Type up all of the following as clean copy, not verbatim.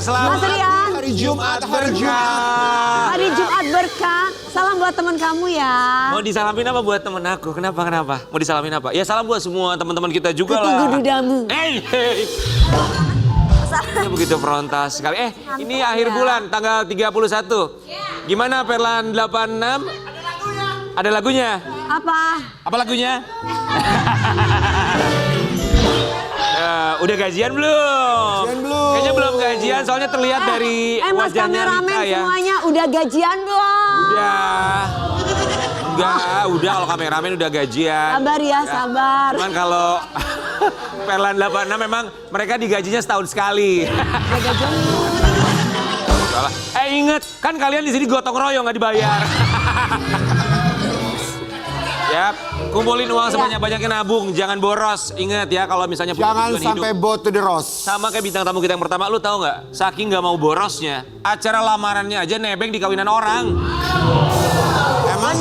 selamat Mas Rian. hari Jumat berkah. Hari Jumat berkah. Salam buat teman kamu ya. Mau disalamin apa buat temen aku? Kenapa? Mau disalamin apa? Ya salam buat semua teman-teman kita juga lah. Ketunggu dudamu. Hey. Ini begitu frontal sekali. Ini akhir bulan tanggal 31. Gimana Perlan 86? Ada lagunya. Apa lagunya? Udah gajian belum? Kayaknya belum gajian, soalnya terlihat dari Mas wajahnya kameramen Rita ya. semuanya udah gajian belum? Udah kalau kameramen udah gajian. Sabar ya, sabar. Cuman kalau Perlan 86 memang mereka digajinya setahun sekali. Inget, kan kalian di sini gotong royong nggak dibayar. Yap, kumpulin uang sebanyak-banyaknya nabung, jangan boros. Ingat ya kalau misalnya punya Jangan tujuan sampai hidup. boat to the Ross. Sama kayak bintang tamu kita yang pertama, lu tahu nggak? Saking nggak mau borosnya, acara lamarannya aja nebeng di kawinan orang. Emang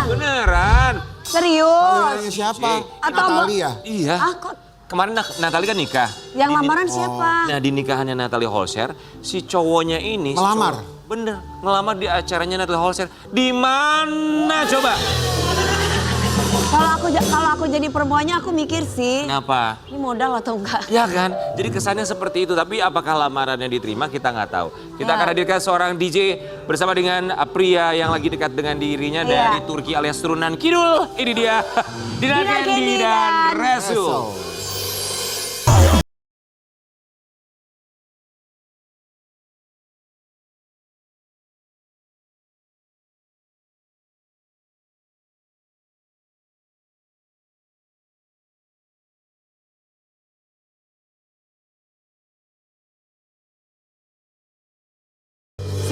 Beneran. Serius? Kawinan siapa? Atau Natalia. Iya. Kok Kemarin Natalie kan nikah. yang lamaran siapa? Nah di nikahannya Natalie Holzer, si cowoknya ini. Melamar? Bener, ngelamar di acaranya Natalie Holzer. Di mana coba? Kalau aku jadi perempuannya aku mikir sih. Kenapa? Ini modal atau enggak? Ya kan, jadi kesannya seperti itu. Tapi apakah lamarannya diterima kita nggak tahu. Kita akan hadirkan seorang DJ bersama dengan pria yang lagi dekat dengan dirinya dari Turki alias turunan Kidul. Ini dia, Dinar Candy dan Resul.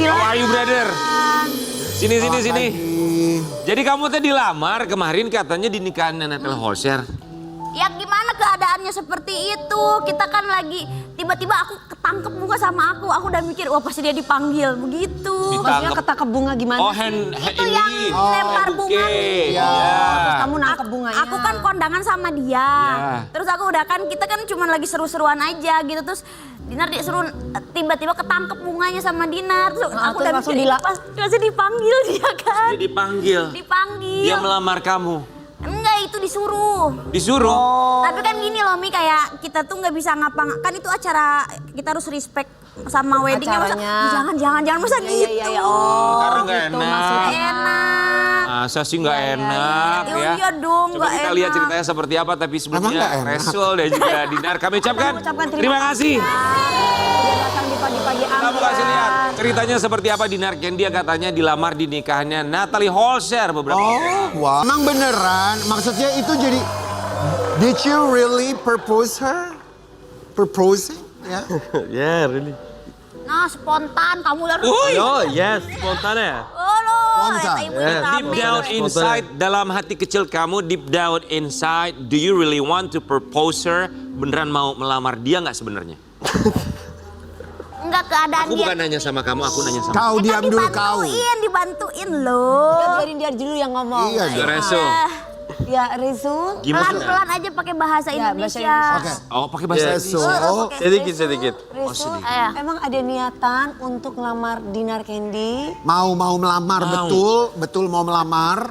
How are you, brother? Sini. Jadi kamu teh dilamar kemarin katanya di nikahan Natalie Holzer. Ya gimana keadaannya seperti itu? Kita kan lagi tiba-tiba aku ketangkep muka sama aku. Aku udah mikir wah pasti dia dipanggil begitu. Maksudnya ketangkep bunga gimana? Oh, Itu yang lempar bunga nih. Terus kamu nangkep bunganya. Aku kan kondangan sama dia. Ya. Terus aku udah kan kita kan cuma lagi seru-seruan aja gitu. Terus Dinar disuruh tiba-tiba ketangkep bunganya sama Dinar. Terus aku udah langsung mikir pasti dipanggil dia kan. Dia dipanggil. Dia melamar kamu. Enggak, itu disuruh. Disuruh? Tapi kan gini loh Mi, kayak kita tuh nggak bisa kan itu acara kita harus respect sama weddingnya. Jangan masa gitu. Iya. Karena nggak enak. Enak. Masa sih nggak enak ya? Iya dong, Coba nggak kita enak. lihat ceritanya seperti apa, tapi Emang sebelumnya nggak enak? Resul dan juga Dinar kami ucapkan terima kasih. Dia datang di pagi-pagi Kamu kasih lihat ceritanya seperti apa Dinar Candy yang katanya dilamar di nikahannya Natalie Holzer beberapa Wah. Emang beneran? Maksudnya itu jadi... Did you really propose her? Proposing? Ya. Yeah, really. Nah, spontan kamu lihat. Oh, yes, spontan ya. Spontan. Ibu Deep down inside, dalam hati kecil kamu, deep down inside, do you really want to propose her? Beneran mau melamar dia nggak sebenarnya? Enggak keadaan Aku dia. bukan nanya sama kamu, aku nanya sama Kau diam dulu kau. Dibantuin loh. Biarin dia dulu yang ngomong. Iya dong. Resul. Ya, Resul. Gimana? Pelan-pelan aja pakai bahasa Ya, bahasa Indonesia. Oke. Oh, pakai bahasa Yes. Inggris. Sedikit. Resul, Iya. emang ada niatan untuk ngelamar Dinar Candy? Mau melamar, Mau. betul mau melamar.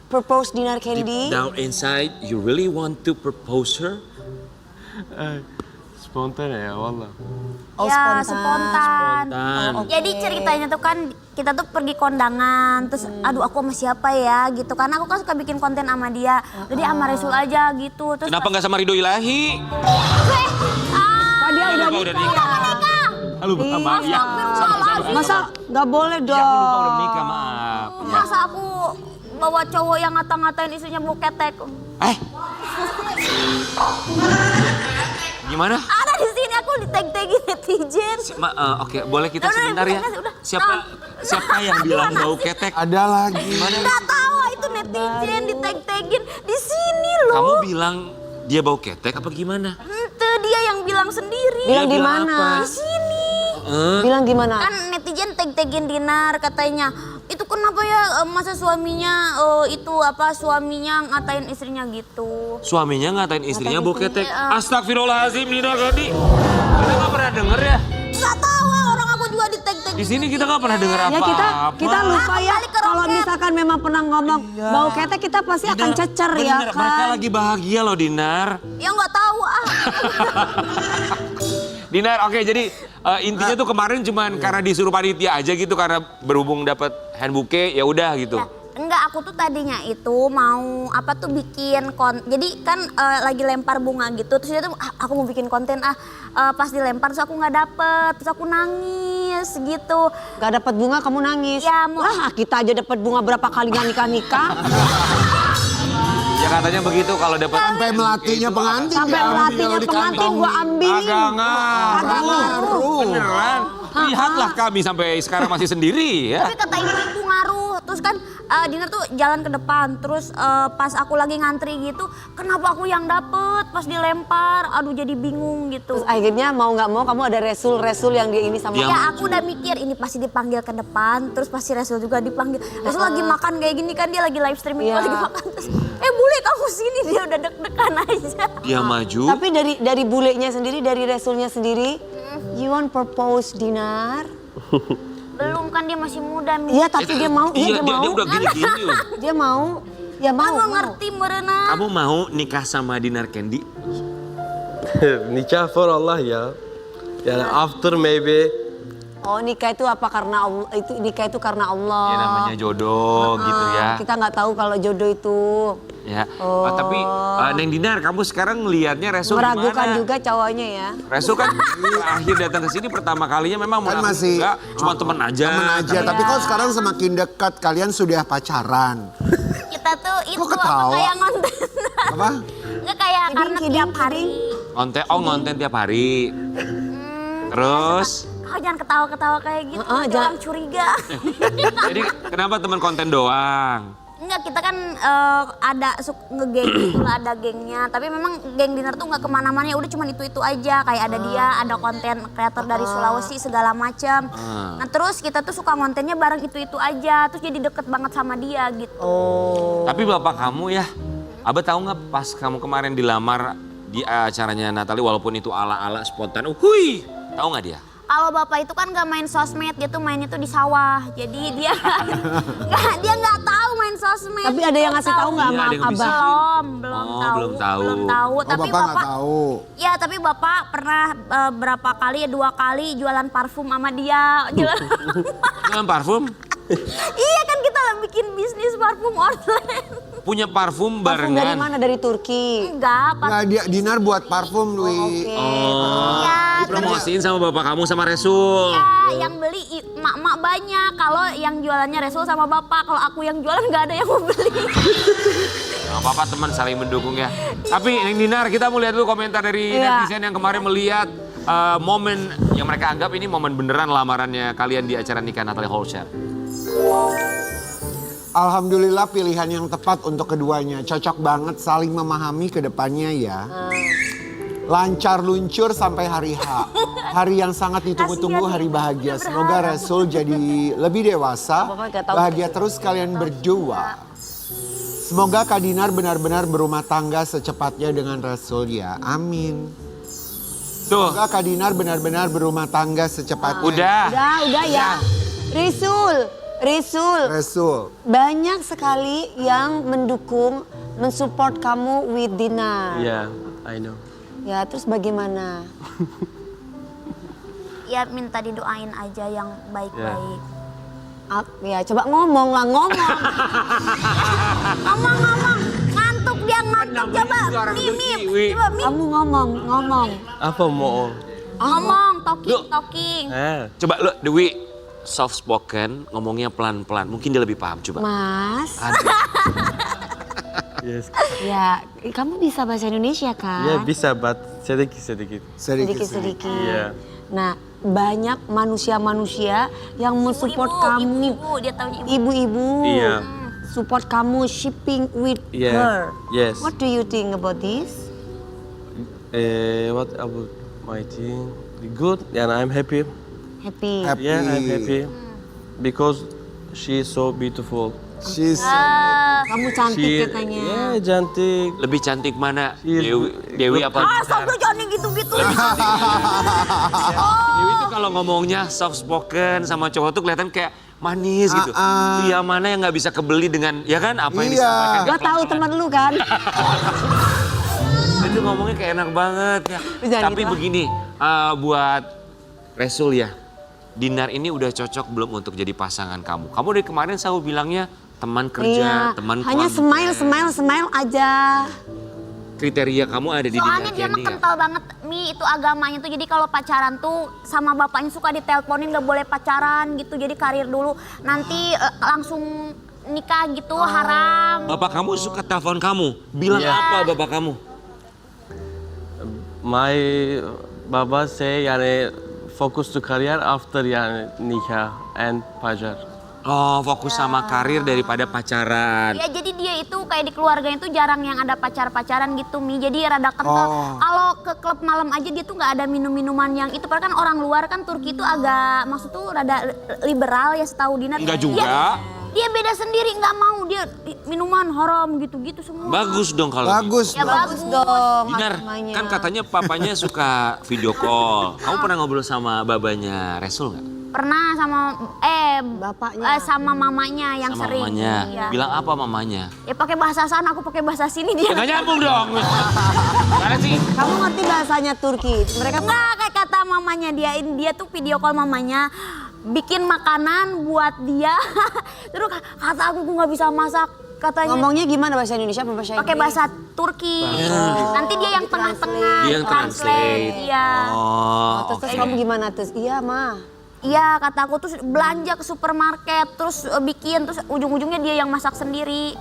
Propose Dinar Candy? Deep down inside, you really want to propose her? Spontan ya, wallah. Oh, Ya, spontan. spontan. Dan Jadi ceritanya tuh kan kita tuh pergi kondangan, terus aduh aku sama siapa ya gitu. Karena aku kan suka bikin konten sama dia. Jadi sama Resul aja gitu. Terus kenapa nggak sama Ridho Ilahi? Dia udah Udah nikah. Halo, maaf ya. Masa nggak boleh dong? Ya, aku lupa udah nikah, maaf. Ya. Masa aku bawa cowok yang ngata-ngatain istrinya bau ketek. Gimana? Ada di sini aku ditag-tagin netizen. Oke, boleh kita Udah, sebentar ya? udah. Siapa yang bilang bau ketek? Ada lagi. Nggak tahu itu netizen ditag-tagin di sini loh. Kamu bilang dia bau ketek apa gimana? Itu dia yang bilang sendiri. Bilang Dia di bilang mana? apa? Di sini. Bilang gimana? Kan netizen tag-tagin Dinar katanya. Itu kenapa ya masa suaminya suaminya ngatain istrinya gitu. Suaminya ngatain istrinya bau ketek. Iya. Astagfirullahaladzim, Dinar Candy. Kita nggak pernah denger ya. Nggak tahu orang aku juga di tag-tag. Di sini kita nggak pernah denger Ya apa-apa. kita lupa ya Balik ke kalau roket. misalkan memang pernah ngomong bau ketek kita pasti akan cecer ya Bener, mereka kan. lagi bahagia loh Dinar. Ya nggak tahu ah. Dinar, oke jadi intinya tuh kemarin cuman karena disuruh panitia aja gitu karena berhubung dapat hand bouquet ya udah gitu. Ya, enggak, aku tuh tadinya itu mau apa tuh bikin jadi kan lagi lempar bunga gitu terus dia tuh aku mau bikin konten pas dilempar terus aku nggak dapet terus aku nangis gitu. Gak dapat bunga kamu nangis. Ya, mau- Lah kita aja dapat bunga berapa kali nggak nikah-nikah. Ya katanya begitu kalau dapat Sampai melatihnya pengantin. Sampai ya, melatihnya kalau di pengantin kantong. gua ambilin. agak ngaruh. Agak ngaruh. Beneran. Lihatlah kami sampai sekarang masih sendiri ya. Tapi kata ibu ngaruh terus kan Dinar tuh jalan ke depan terus pas aku lagi ngantri gitu kenapa aku yang dapet pas dilempar aduh jadi bingung gitu. Terus akhirnya mau nggak mau kamu ada resul yang dia ini sama Dia- Ya aku udah mikir ini pasti dipanggil ke depan terus pasti Resul juga dipanggil. Resul lagi makan kayak gini kan dia lagi live streaming Iya. lagi makan terus bule kamu sini dia udah deg-degan aja. Dia maju. Tapi dari bulenya sendiri, dari Resulnya sendiri, you want propose Dinar? Belum kan dia masih muda. Mi. Iya tapi dia mau, Iya, dia mau. dia udah gini-gini loh. Dia mau, ya mau. Aku mau. ngerti merena. Kamu mau nikah sama Dinar Candy? Nikah for Allah ya. Yani after maybe. Oh nikah itu apa karena Allah? Itu nikah itu karena Allah. Ya namanya jodoh gitu ya. Kita nggak tahu kalau jodoh itu Ya. Tapi Neng Dinar, kamu sekarang ngelihatnya Resul meragukan gimana? juga cowoknya ya. Resul kan akhir datang ke sini pertama kalinya memang Kan mengaku masih enggak, cuma teman aja. Temen aja, tapi kok sekarang semakin dekat kalian sudah pacaran. Kita tuh itu apa ketawa? kayak ngonten. Apa? Nggak kayak karena tiap hari. Ngonten tiap hari. Terus, Kau jangan ketawa-ketawa kayak gitu. Jangan. Jangan curiga. jadi kenapa teman konten doang? Enggak, kita kan ada ngegeng gitu lah, ada gengnya. Tapi memang geng Dinar tuh nggak kemana-mana, ya udah cuma itu aja. Kayak ada dia, ada konten kreator dari Sulawesi segala macam. Nah terus kita tuh suka kontennya bareng itu aja. Terus jadi deket banget sama dia gitu. Tapi bapak kamu ya, Abah tahu nggak pas kamu kemarin dilamar di acaranya Natali walaupun itu ala-ala spontan, tahu nggak dia? Kalau bapak itu kan nggak main sosmed, dia tuh mainnya tuh di sawah. Jadi dia dia nggak tahu main sosmed. Tapi ada yang ngasih tahu nggak Iya, sama ada yang Abah? Belum Oh, tahu. belum tahu. Belum tahu. Oh, Tapi bapak nggak tahu. Ya, tapi bapak pernah berapa kali ya 2 kali jualan parfum sama dia. Jualan parfum? Iya kan kita bikin bisnis parfum online. Punya parfum Parfum dari barengan? mana? Dari Turki. Enggak, Nggak, dia Dinar buat parfum, Dwi. iya. Dipromosiin sama bapak kamu sama Resul? Iya, yang beli emak-emak banyak. Kalau yang jualannya Resul sama bapak, kalau aku yang jualan nggak ada yang mau beli. Gak apa-apa teman saling mendukung ya. Tapi Neng Dinar kita mau lihat dulu komentar dari Iya. netizen yang kemarin melihat momen yang mereka anggap ini momen beneran lamarannya kalian di acara nikah Natalie Holscher. Alhamdulillah pilihan yang tepat untuk keduanya. Cocok banget saling memahami ke depannya ya. Lancar luncur sampai hari H. Hari yang sangat ditunggu-tunggu, hari bahagia. Semoga Resul jadi lebih dewasa. Bapak nggak tahu. Bahagia terus kalian berdua. Semoga Kak Dinar benar-benar berumah tangga secepatnya dengan Resul ya. Amin. Tuh, Semoga Kak Dinar benar-benar berumah tangga secepatnya. udah. Udah ya. Resul. Resul. Banyak sekali yang mendukung, mensupport kamu with Dinar. Yeah, I know. Ya, terus bagaimana? Ya minta didoain aja yang baik-baik. Ya, coba ngomong lah, ngomong. Ngomong-ngomong, ngantuk dia ngantuk. Coba mimip, coba mimip. Kamu ngomong. Apa mau? Ngomong, talking. Coba lo Dewi soft spoken, ngomongnya pelan-pelan. Mungkin dia lebih paham coba. Mas, Aduh. Yes. ya kamu bisa bahasa Indonesia kan? Ya bisa, but sedikit-sedikit. Sedikit-sedikit. Iya. Nah, banyak manusia-manusia yang mensupport kamu. Ibu, dia tahunya ibu. Ibu-ibu. Iya. Support kamu shipping with Yeah. her. Yes. What do you think about this? What about my team? Good, and I'm happy. Happy. Happy. Yeah, I'm happy because she is so beautiful. She's Kamu cantik katanya. Ya, cantik. Lebih cantik mana? Iya. Dewi apa? Asal tuh jangan gitu-gitu. Dewi itu kalau ngomongnya soft spoken sama cowok tuh kelihatan kayak manis gitu. Pria mana yang nggak bisa kebeli dengan, ya kan, apa yang Iya. disampaikan. Gue tahu teman lu kan. Itu ngomongnya kayak enak banget ya. Jangan Tapi gitu. begini, buat Resul ya, Dinar ini udah cocok belum untuk jadi pasangan kamu? Kamu dari kemarin selalu bilangnya teman kerja, Iya. teman Hanya keluarga. smile aja. Kriteria kamu ada di Soalnya Dinar dia mah Candy nggak? kental banget Mi itu agamanya tuh, jadi kalau pacaran tuh sama bapaknya suka diteleponin gak boleh pacaran gitu, jadi karir dulu nanti langsung nikah gitu haram. Bapak kamu suka telepon kamu, bilang Iya. apa bapak kamu? My Baba say yani focus to career after yani nikah and pacar. Oh, fokus sama karir daripada pacaran. Ya jadi dia itu kayak di keluarganya tuh jarang yang ada pacaran gitu Mi, jadi rada kental. Kalau ke klub malam aja dia tuh nggak ada minum-minuman yang itu, padahal kan orang luar kan Turki itu agak maksud tuh rada liberal ya setahu Dinar. Enggak juga. Dia beda sendiri, nggak mau dia minuman haram gitu-gitu semua. Bagus dong kalau bagus. Ya dong. bagus Dong, Dinar, agamanya. kan katanya papanya suka video call. Kamu pernah ngobrol sama babanya Resul nggak? Pernah sama Bapaknya. sama mamanya yang Sama sering. mamanya. Iya. Bilang apa mamanya? Ya pakai bahasa sana, aku pakai bahasa sini dia. Ya nggak nyambung dong. Mana sih? Kamu ngerti bahasanya Turki? Mereka Enggak, kayak kata mamanya dia tuh video call mamanya bikin makanan buat dia. Terus kata aku nggak bisa masak katanya. ngomongnya gimana, bahasa Indonesia apa bahasa Pakai Inggris? bahasa Turki. Nanti dia yang tengah-tengah. Dia yang translate. Iya. Oh, Terus kamu gimana terus? Iya mah. Iya, kata aku terus belanja ke supermarket, terus bikin, terus ujung-ujungnya dia yang masak sendiri.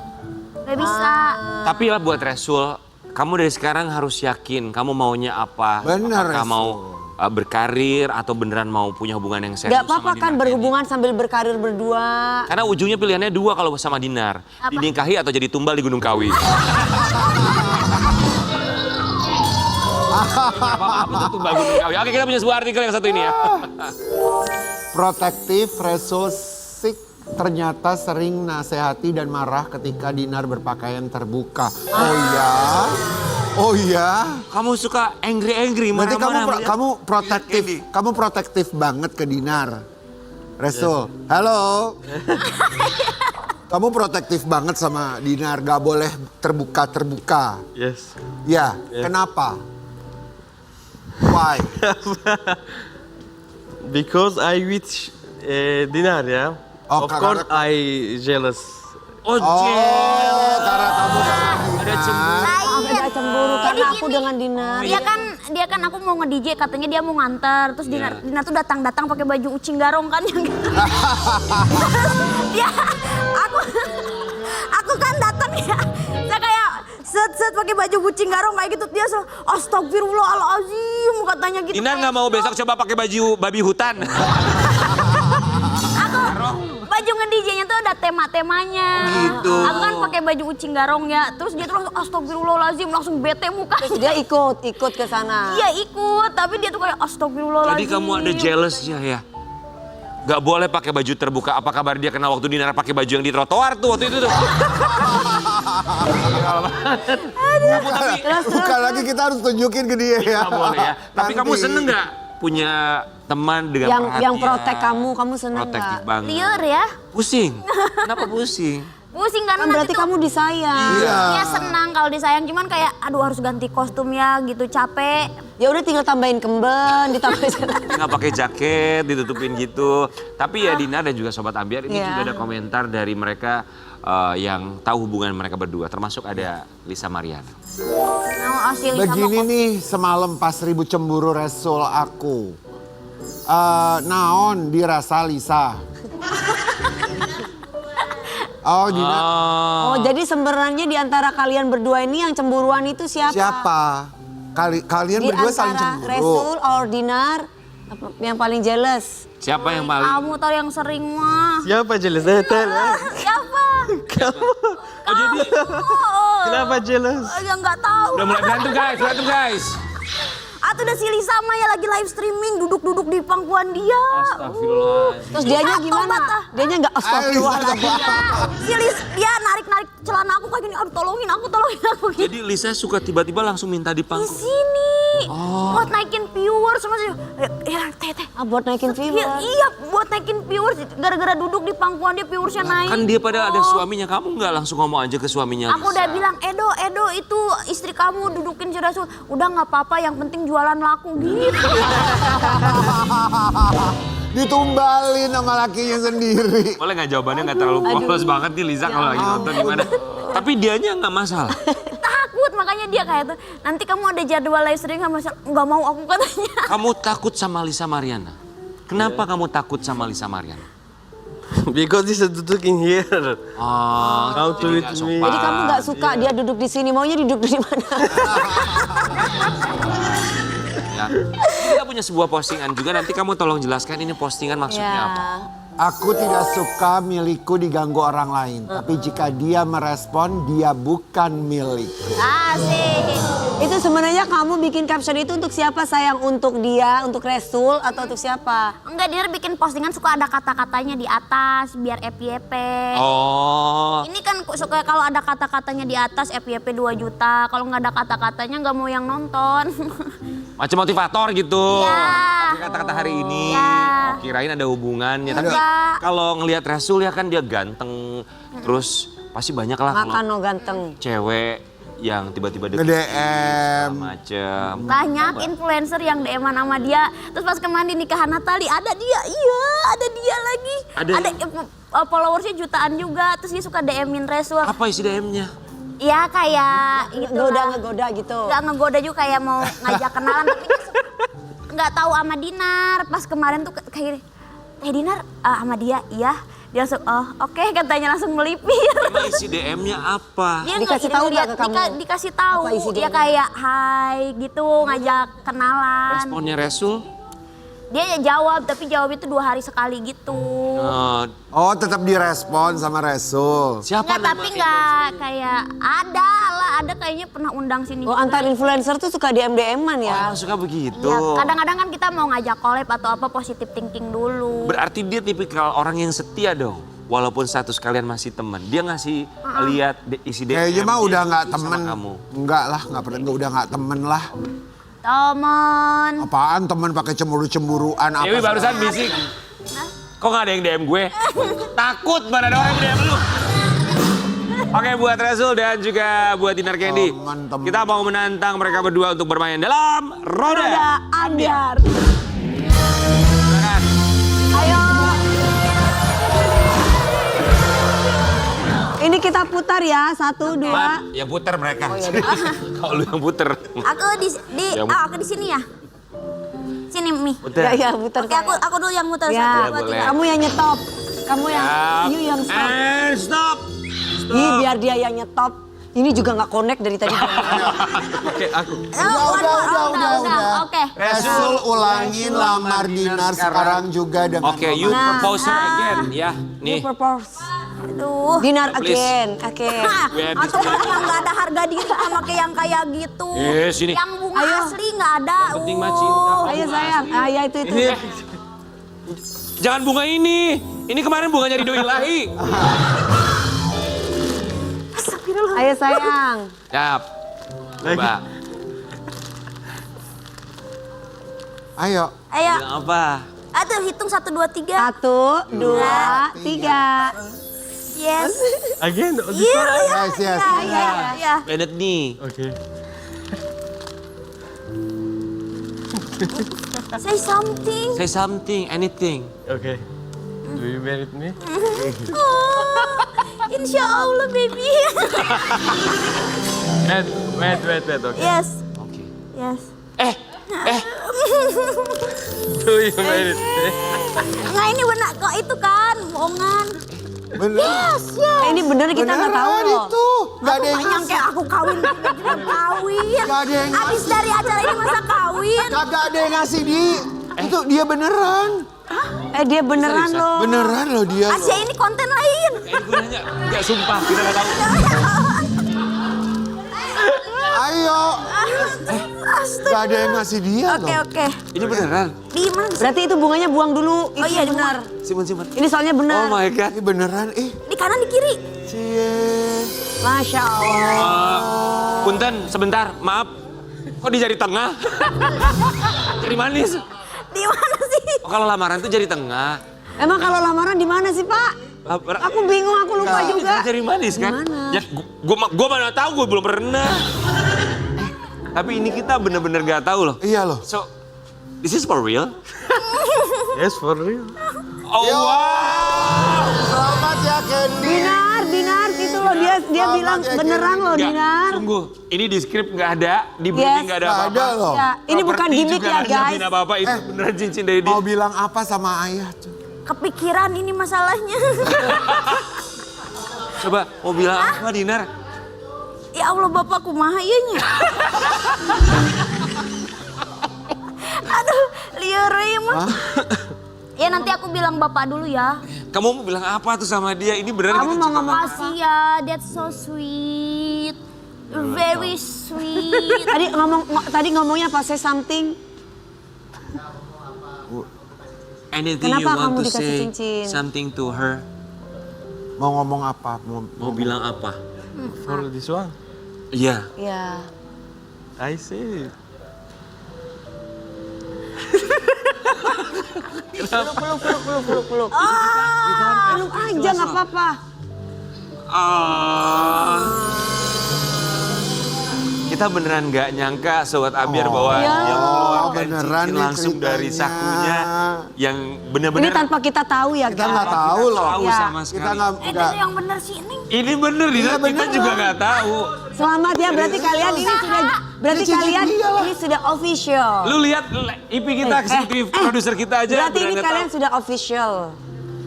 Gak bisa. tapi lah buat Resul, kamu dari sekarang harus yakin kamu maunya apa. Benar, Apakah Resul. mau berkarir atau beneran mau punya hubungan yang serius Gak apa-apa sama kan Dinar berhubungan sambil berkarir berdua. Candy? Karena ujungnya pilihannya dua kalau sama Dinar. Apa? Dinikahi atau jadi tumbal di Gunung Kawi. Apa tuh tumbal Gunung Kawi? Oke, kita punya sebuah artikel yang satu ini ya. Protektif, Resosik ternyata sering nasehati dan marah ketika Dinar berpakaian terbuka. Oh ya? Oh ya? Kamu suka angry-angry, Berarti marah-marah. kamu protektif banget ke Dinar. Resul, halo. Kamu protektif banget sama Dinar, gak boleh terbuka-terbuka. Yes. Ya, kenapa? Why? Because I with Dinar ya. Oh, Of course I jealous. Oh, Oh, karena kamu dengan ada Dinar. Ada cemburu karena Jadi aku gini, dengan Dinar. Dia kan aku mau nge-DJ, katanya dia mau nganter, terus Dinar tuh datang pakai baju ucing garong kan yang dia aku kan datang ya, saya kayak set pakai baju kucing garong kayak gitu, dia astagfirullahalazim katanya gitu. Dinar nggak mau besok coba pakai baju babi hutan. Baju nge-DJ-nya tuh ada tema-temanya. Gitu. Aku kan pakai baju ucing garong ya, terus dia tuh langsung astagfirullahalazim, langsung bete mukanya. Terus dia ikut ke sana. Iya ikut, tapi dia tuh kayak astagfirullahalazim. Jadi kamu ada jealousnya ya? Gak boleh pakai baju terbuka. Apa kabar dia kenal waktu Dinar pakai baju yang di trotoar tuh waktu itu tuh? Bukan lagi kita harus tunjukin ke dia ya. Gak boleh ya. Tapi kamu Nanti. seneng gak punya teman dengan Yang perhatian? protek kamu seneng Protektif nggak? banget. Liar ya. Pusing. Kenapa pusing? Pusing karena Kan berarti nanti tuh kamu disayang. Iya. dia senang kalau disayang, cuman kayak aduh harus ganti kostum ya gitu, capek. Ya udah tinggal tambahin kemben, ditambahin. Nggak pakai jaket, ditutupin gitu. Tapi ya Dinar dan juga Sobat Ambiar ini Iya. juga ada komentar dari mereka yang tahu hubungan mereka berdua. Termasuk ada Lisa Mariana. Nah, si Lisa Begini mau nih semalam pas ribu cemburu Resul aku. Naon dirasa Lisa. Oh, Dinar. Oh, jadi sebenarnya di antara kalian berdua ini yang cemburuan itu siapa? Siapa? Kalian Di berdua saling antara cemburu. Resul or Dinar yang paling jealous? Siapa yang paling? kamu tahu yang sering mah. Siapa jealous? Tell. Siapa? Kamu. Oh jadi Oh, Kenapa jealous? ya nggak tahu. udah mulai berantem guys, berantem guys. Atau udah si Lisa Maya lagi live streaming duduk-duduk di pangkuan dia. Astagfirullah. Terus dianya Tobat, gimana? ah. Dianya nggak astagfirullahaladzim. Si Lisa, dia narik-narik celana aku kayak gini, aduh tolongin aku gitu. Jadi Lisa suka tiba-tiba langsung minta Di dipangku. sini. Buat naikin viewers sama sih. Ya, teh. Ah, buat naikin viewer. Iya, buat naikin viewers. Gara-gara duduk di pangkuan dia viewersnya naik. Kan dia pada ada suaminya, kamu nggak langsung ngomong aja ke suaminya Aku udah bilang, Edo itu istri kamu dudukin si Rasul. Udah nggak apa-apa, yang penting jualan laku gitu. Ditumbalin sama lakinya sendiri. Boleh nggak jawabannya nggak terlalu polos banget nih Lisa kalau lagi nonton gimana? Tapi dianya nggak masalah. Takut, makanya dia kayak tuh. Nanti kamu ada jadwal live streaming sama Rasul. Nggak mau aku katanya. Kamu takut sama Lisa Mariana? Kenapa kamu takut sama Lisa Mariana? Because he's duduking here. Oh, How to jadi reach nggak me. sopan. Jadi kamu nggak suka dia duduk di sini, maunya duduk di mana? Ya. Kita punya sebuah postingan juga, nanti kamu tolong jelaskan ini postingan maksudnya apa. Aku tidak suka milikku diganggu orang lain. Tapi jika dia merespon, dia bukan milikku. Asik. Itu sebenarnya kamu bikin caption itu untuk siapa sayang? Untuk dia, untuk Resul atau untuk siapa? Enggak, dia bikin postingan suka ada kata-katanya di atas biar FYP. Oh, Ini kan suka kalau ada kata-katanya di atas FYP 2 juta. Kalau nggak ada kata-katanya nggak mau yang nonton. macam motivator gitu. Ya. Pakai kata-kata hari ini. Ya. Oh, kirain ada hubungannya. Tapi Enggak. kalau ngelihat Rasul ya kan dia ganteng. Terus pasti banyak lah Makan kalau no ganteng. cewek yang tiba-tiba deket Nge-DM. macem. Banyak influencer yang DM-an sama dia. Terus pas kemarin di nikahan Natali ada dia. Iya, ada dia lagi. Ada followersnya jutaan juga. Terus dia suka DM-in Resul. Apa isi DM-nya? Ya kayak gitu lah. Ngegoda gitu. Nggak ngegoda juga kayak mau ngajak kenalan. Tapi dia nggak tahu sama Dinar. Pas kemarin tuh kayak Dinar sama dia, iya. Dia langsung, oh oke, katanya langsung melipir. Emang isi DM-nya apa? Dia Dikasih nggak- tahu dia- nggak ke kamu? Dikasih tahu. Apa isi Dia DM-nya? kayak hai gitu, ngajak kenalan. Responnya Rasul? Dia ya jawab, tapi jawab itu 2 hari sekali gitu. Oh, tetap direspon sama Resul. Siapa Enggak, tapi nggak kayak ada kayaknya pernah undang sini. Oh, juga. antar influencer tuh suka DM-an ya? Oh, suka begitu. Ya, kadang-kadang kan kita mau ngajak collab atau apa positive thinking dulu. Berarti dia tipikal orang yang setia dong. Walaupun status kalian masih teman. Dia ngasih lihat isi DM. Kayaknya mah udah nggak sama temen. kamu. Enggak lah, nggak pernah. Udah nggak temen lah. Temen. Apaan temen pakai cemburu-cemburuan apa? Dewi barusan bisik. Kok gak ada yang DM gue? Takut mana ada orang yang DM lu. Oke, buat Rasul dan juga buat Dinar Candy. Teman-teman. Kita mau menantang mereka berdua untuk bermain dalam Roda Ambiar. Silakan. Ayo. Ini kita putar ya, 1, 2. Mat, yang puter mereka. Kalau lu yang puter. Aku aku di sini ya. Sini Mi. Ya, ya, putar. Oke, aku dulu yang muter. Ya, 1, 2, boleh. 3. kamu yang nyetop. Kamu yang, Siap. you yang stop. And stop. Ih, biar dia yang nyetop. Ini juga nggak connect dari tadi. Oke, aku. Udah. Oke. Resul ulangin lamar Dinar sekarang juga dengan Oke, you propose her again ya. Nih. Propose. Aduh. Dinar Please. again. Oke. We have this Atau emang nggak ada harga diri sama kayak yang kayak gitu. Sini. Yang bunga Ayo. asli nggak ada. Yang penting mah cinta. Ayo sayang. Ah, ya itu. Ini jangan bunga ini. Ini kemarin bunganya Ridho Ilahi. Ayo sayang. Siap. Coba. Ayo. Ayo. Bilang apa? Aduh, hitung 1, 2, 3. 1, 2, 3. Yes. Again, on this Iya, one? Yes, yes. iya. Planet nih. Okay. Say something. Say something, anything. Okay. Do you marry me? Oh, Insya Allah, baby. Wait, okay. Yes. Oke. Yes. Do you marry me? Nggak, ini benar kok itu kan bohongan. Bener. Yes, yes. Ini bener kita nggak tahu Beneran loh. itu. Gak ada yang Yang kayak aku kawin, tiba-tiba kawin. Gak ada yang Abis dari acara ini masa kawin. Kagak ada yang ngasih di. Itu dia beneran. Dia beneran loh. Beneran loh dia. Asia ini konten lain. Ini gunanya nggak sumpah kita nggak tahu. Ayo. Gak ada yang ngasih dia Oke, loh. oke. Ini beneran? Di mana sih? Berarti itu bunganya buang dulu. Oh iya, benar. Simpen. Ini soalnya Oh benar. my God. Ini beneran, Di kanan, di kiri. cie. Masya Allah. Punten, sebentar, maaf. Kok di jari tengah? Jari manis. Di mana sih? Oh, kalau lamaran tuh jari tengah. Emang kalau lamaran di mana sih, Pak? Aku bingung, aku lupa juga. Jari manis kan? Gimana? Ya, gua mana tahu, gua belum pernah. Tapi ini kita bener-bener gak tahu loh. Iya loh. So, this is for real? Yes, for real. Oh wow! Selamat ya Candy. Dinar, itu loh dia Selamat bilang ya, beneran Candy. loh, Nggak, Dinar. sungguh, ini di skrip nggak ada, di briefing Yes. nggak ada Nggak apa-apa. ada loh. Ya, ini bukan Properti gimmick juga ya, nggak guys. nyiapin apa-apa, itu beneran cincin dari dia. Mau bilang apa sama ayah tuh? Kepikiran ini masalahnya. Coba, mau bilang apa, Dinar? Ya Allah, Bapakku maha ianya. Aduh, liar ya mah. Ya nanti aku bilang Bapak dulu ya. Kamu mau bilang apa tuh sama dia? Ini beneran Kamu kita mau cuma- ngomong Makasih ya, that's so sweet. Very sweet. Tadi ngomongnya apa? Say something. Anything Kenapa you want kamu to dikasih say cincin? something to her? Mau ngomong apa? Mau bilang apa? For this one, Iya. Ya. I say it. Peluk aja nggak apa-apa. Kita beneran nggak nyangka Sobat Ambiar bahwa Iya. yang mengeluarkan beneran cincin nih langsung dari ceritanya. sakunya yang Ini bener-bener tanpa kita tahu ya, Kita guys. nggak tahu loh. tahu Ya. sama sekali. Kita nggak. Itu yang bener sih ini. Ini bener, Iya, kita bener juga dong. nggak tahu. Selamat ya, berarti kalian ini sudah Ini cincin dia lah. ini sudah official. Lu lihat IP kita, eksekutif produser kita aja. Berarti beneran ini nggak kalian tahu. sudah official.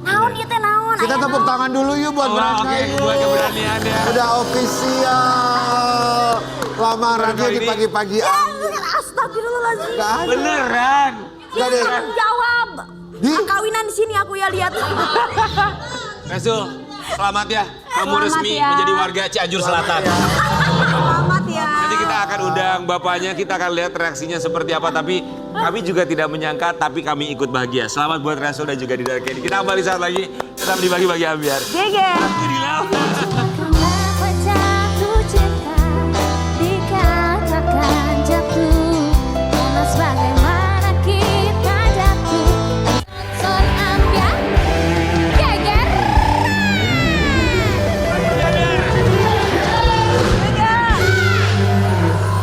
Naon ieu teh naon? Kita Aya tepuk naon? tangan dulu yuk buat Oh, mereka oke, yuk. buat keberaniannya. Udah official. Lamarannya Kali di ini- pagi-pagi. Astagfirullahaladzim. Nggak ada. Beneran. Nggak ada. Jawab. Di- Kawinan di sini aku ya lihat. Resul, selamat ya. Kamu Selamat resmi ya. menjadi warga Cianjur Selatan. Selamat ya. Nanti kita akan undang bapaknya, kita akan lihat reaksinya seperti apa. Tapi kami juga tidak menyangka, tapi kami ikut bahagia. Selamat buat Resul dan juga Dinar Candy. Kita kembali saat lagi, tetap di Bagi-Bagi Ambiar. Gege. Kenapa jatuh cinta dikatakan jatuh, lantas bagaimana kita jatuh? Son ambiar, geger.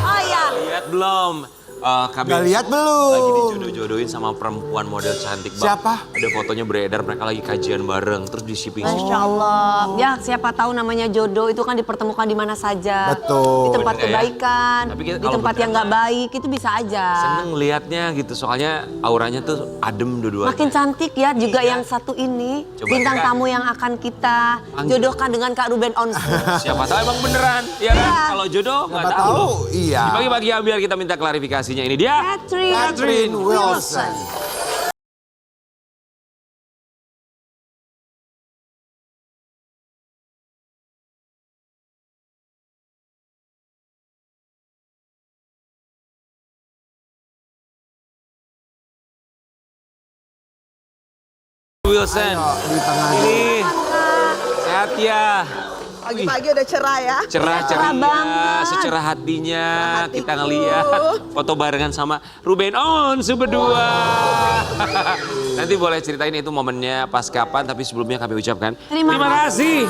Oh ya. Lihat belum? Kami Nggak lihat belum? lagi dijodoh-jodohin sama perempuan model cantik banget. Siapa? Ada fotonya beredar, mereka lagi kajian bareng, terus di shipping. Masya Allah. Ya siapa tahu namanya jodoh itu kan dipertemukan di mana saja. Betul. Di tempat Bener ya. kebaikan, Tapi kita di kalau tempat yang beneran- nggak baik itu bisa aja. Seneng liatnya gitu, soalnya auranya tuh adem dua-duanya. Makin cantik ya juga yang satu ini. Coba Bintang kita- tamu yang akan kita Panggil. jodohkan dengan Kak Ruben Onsu. Siapa tahu emang beneran, ya kan? Iya. Kalau jodoh nggak Siapa tahu. tahu, loh. iya. Di Bagi-Bagi Ambiar kita minta klarifikasinya. Ini dia. Catherine Wilson. Wilson. Di tengah. Ini sehat ya. Pagi-pagi udah cerah ya. Cerah ceria, banget. secerah hatinya Hatiku. kita ngeliat foto barengan sama Ruben Onsu berdua. Nanti boleh ceritain itu momennya pas kapan, tapi sebelumnya kami ucapkan Terima kasih.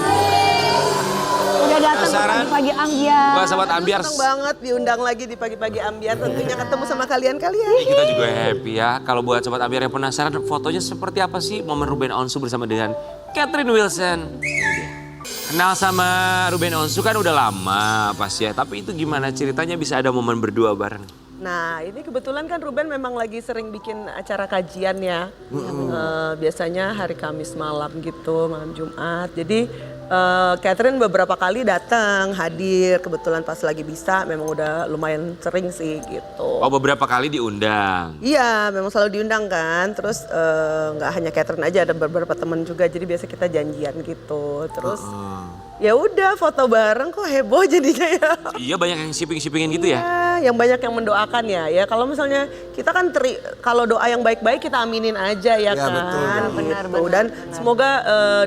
Udah datang ke Penasaran? pagi-pagi Ambiar. Buat sahabat Ambiar, Seneng banget diundang lagi di pagi-pagi Ambiar. Tentunya ketemu sama kalian-kalian. kita juga happy ya. Kalau buat sahabat Ambiar yang penasaran fotonya seperti apa sih momen Ruben Onsu bersama dengan Catherine Wilson. Kenal sama Ruben Onsu kan udah lama pas ya, tapi itu gimana ceritanya bisa ada momen berdua bareng? Nah ini kebetulan kan Ruben memang lagi sering bikin acara kajian ya. Biasanya hari Kamis malam gitu, malam Jumat. Jadi Catherine beberapa kali datang, hadir, kebetulan pas lagi bisa, memang udah lumayan sering sih gitu. Oh, beberapa kali diundang. Iya, memang selalu diundang kan. Terus nggak hanya Catherine aja, ada beberapa teman juga. Jadi biasa kita janjian gitu. Terus ya udah foto bareng kok heboh jadinya ya. Iya, banyak yang shipping-shippingin gitu ya. Ya, yang banyak yang mendoakan ya. Ya kalau misalnya kita kan kalau doa yang baik-baik kita aminin aja ya, kan. betul. Benar, Gitu. Dan semoga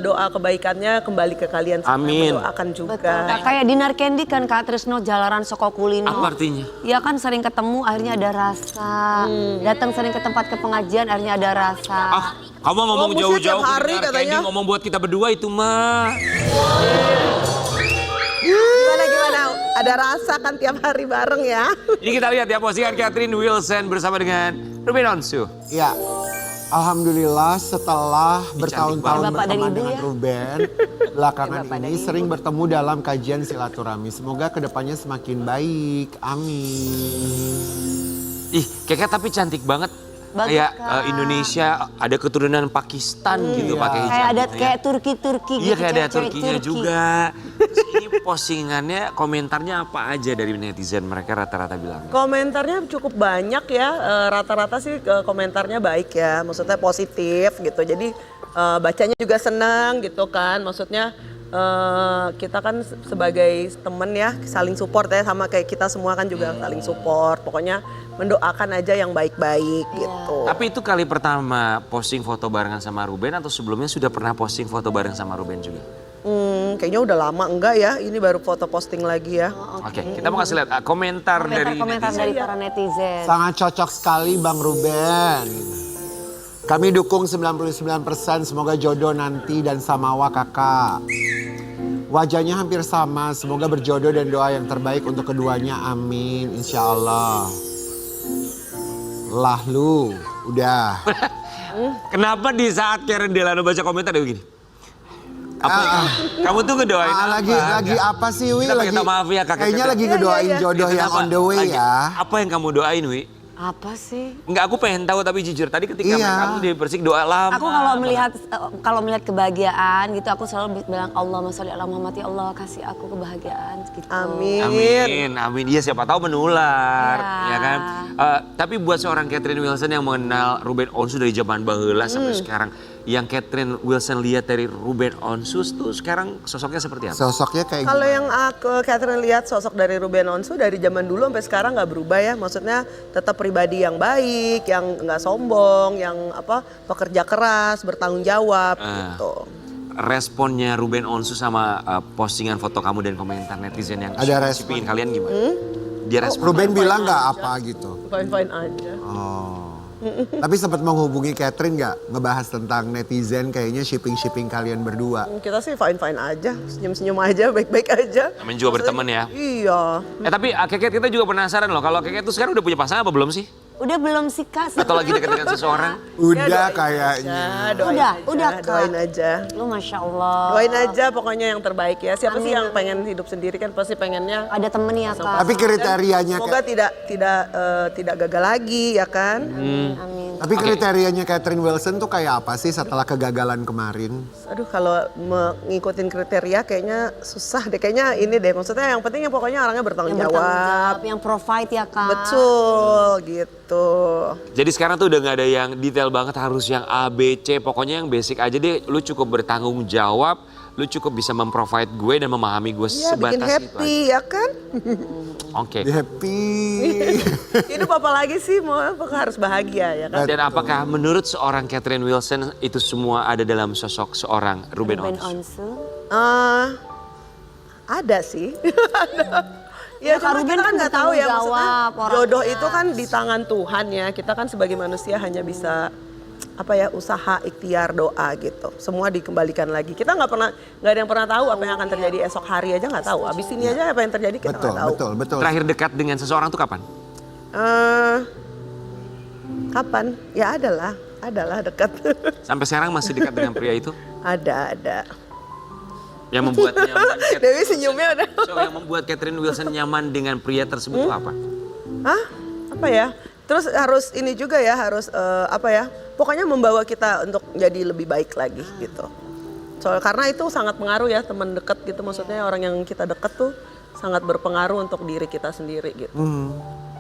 doa kebaikannya kembali ke kalian semua. Amin. Mendoakan juga. Nah, kayak Dinar Candy kan Kak Trisno jalaran soko kulino. Apa artinya? Ya kan sering ketemu akhirnya ada rasa. Datang sering ke tempat ke pengajian akhirnya ada rasa. Ah, kamu ngomong Oh, mesti jauh-jauh tiap hari Dinar katanya. Candy, ngomong buat kita berdua itu mah. Gimana? Ada rasa kan tiap hari bareng ya. Ini kita lihat ya postingan Catherine Wilson bersama dengan Ruben Onsu. Ya, alhamdulillah setelah Cantik bertahun-tahun banget. Bapak dan berteman Ibu dengan ya. Ruben, belakangan Bapak dan ini Ibu. sering bertemu dalam kajian silaturahmi. Semoga kedepannya semakin baik. Amin. Ih, Keke tapi cantik banget. Bagus, Kayak Kak. Indonesia ada keturunan Pakistan gitu pakai hijab. Kayak ada gitu ya. kayak Turki Iya, kayak ada cewek-cewek Turkinya Turki. juga. Terus ini postingannya, komentarnya apa aja dari netizen mereka rata-rata bilang? Komentarnya cukup banyak ya, rata-rata sih komentarnya baik ya, maksudnya positif gitu. Jadi bacanya juga senang gitu kan, maksudnya kita kan sebagai temen ya saling support ya, sama kayak kita semua kan juga saling support. Pokoknya mendoakan aja yang baik-baik gitu. Tapi itu kali pertama posting foto barengan sama Ruben atau sebelumnya sudah pernah posting foto bareng sama Ruben juga? Kayaknya udah lama enggak ya, ini baru foto posting lagi ya. Oke, kita mau kasih lihat komentar dari Komentar netizen. dari para netizen. Sangat cocok sekali Bang Ruben. Kami dukung 99%, semoga jodoh nanti dan samawa kakak. Wajahnya hampir sama, semoga berjodoh dan doa yang terbaik untuk keduanya, amin, insya Allah. Lah lu, udah. Kenapa di saat Karen Delano baca komentar dia begini? Apa? Kamu tuh ngedoain apa? Lagi apa sih Wi? Kita minta maaf ya, Kak. Kayaknya lagi ngedoain jodoh yang on the way ya. Apa yang kamu doain, Wi? Apa sih? Enggak, aku pengen tahu tapi jujur tadi ketika Iya. kamu di Persik doa lama. Aku kalau melihat kebahagiaan gitu aku selalu bilang Allahumma sholli ala Muhammad, ya Allah kasih aku kebahagiaan gitu. Amin. Amin. Iya, siapa tahu menular, Ya. ya kan? Tapi buat seorang Catherine Wilson yang mengenal Ruben Onsu dari zaman baheula sampai sekarang, yang Catherine Wilson lihat dari Ruben Onsu tuh sekarang sosoknya seperti apa? Sosoknya kayak Kalau yang aku Catherine lihat sosok dari Ruben Onsu dari zaman dulu sampai sekarang nggak berubah ya. Maksudnya tetap pribadi yang baik, yang nggak sombong, yang pekerja keras, bertanggung jawab gitu. Responnya Ruben Onsu sama postingan foto kamu dan komentar netizen yang Ada respon. shippingin kalian gimana? Dia respon. Ruben bilang nggak apa gitu. Fine-fine aja. Oh. Tapi sempat menghubungi Catherine nggak ngebahas tentang netizen kayaknya shipping kalian berdua. Kita sih fine-fine aja, senyum-senyum aja, baik-baik aja. Namanya juga berteman ya. Iya. Tapi Keke kita juga penasaran loh, kalau Keke itu sekarang udah punya pasangan apa belum sih? Udah belum sih Kak? Atau lagi dekat dengan seseorang? Udah doain kayaknya. Udah, Kak. Doain aja. Lu Masya Allah. Doain aja pokoknya yang terbaik ya. Siapa sih yang pengen hidup sendiri kan pasti pengennya. Ada temen ya Kak. Tapi kriterianya Semoga tidak gagal lagi ya kan. Amin. Tapi kriterianya Catherine Wilson tuh kayak apa sih setelah kegagalan kemarin? Aduh kalau mengikutin kriteria kayaknya susah deh. Kayaknya ini deh maksudnya yang penting pokoknya orangnya bertanggung Yang bertanggung jawab. jawab, yang provide ya Kak. Betul gitu. Jadi sekarang tuh udah gak ada yang detail banget harus yang A, B, C. Pokoknya yang basic aja deh, lu cukup bertanggung jawab, lu cukup bisa memprovide gue dan memahami gue Iya bikin sebatas itu happy aja. ya kan. Oke. Happy. Hidup apa lagi sih mau pokoknya harus bahagia ya kan. Dan apakah menurut seorang Catherine Wilson itu semua ada dalam sosok seorang Ruben Ruben Onsu? Onsu. Ada sih. Ada. Ya, Kak cuma Ruben kita kan kan nggak tahu ya bertanggung maksudnya jawab orangnya. jodoh itu kan di tangan Tuhan ya. Kita kan sebagai manusia hanya bisa usaha, ikhtiar, doa gitu. Semua dikembalikan lagi. Kita nggak ada yang pernah tahu apa yang akan terjadi esok hari aja nggak tahu. Abis ini aja apa yang terjadi kita nggak tahu. Betul. Terakhir dekat dengan seseorang tuh kapan? Kapan? Ya adalah dekat. Sampai sekarang masih dekat dengan pria itu? ada. Yang membuat nyaman Dewi senyumnya ada. So, yang membuat Catherine Wilson nyaman dengan pria tersebut itu apa? Hah? Apa ya? Terus harus ini juga ya, harus pokoknya membawa kita untuk jadi lebih baik lagi gitu. karena itu sangat pengaruh ya, teman dekat gitu, maksudnya orang yang kita deket tuh sangat berpengaruh untuk diri kita sendiri gitu.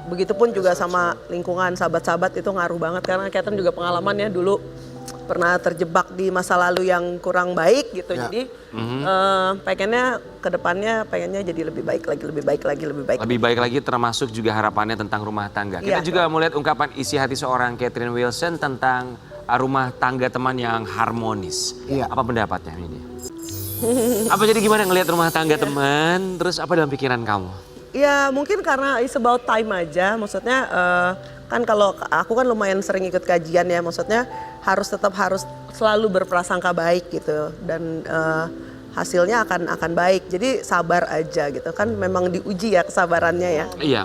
Begitupun juga sama lingkungan, sahabat-sahabat itu ngaruh banget, karena Catherine juga pengalaman ya dulu pernah terjebak di masa lalu yang kurang baik gitu. Ya. Jadi pengennya ke depannya pengennya jadi lebih baik lagi, lebih baik lagi, lebih baik. Lebih baik lagi termasuk juga harapannya tentang rumah tangga. Kita Iya. juga melihat ungkapan isi hati seorang Catherine Wilson tentang rumah tangga teman yang harmonis. Iya. Apa pendapatnya ini? Apa jadi gimana ngelihat rumah tangga teman, terus apa dalam pikiran kamu? Ya mungkin karena it's about time aja, maksudnya kan kalau aku kan lumayan sering ikut kajian ya, maksudnya harus selalu berprasangka baik gitu, dan hasilnya akan baik, jadi sabar aja gitu kan, memang diuji ya kesabarannya ya. Iya,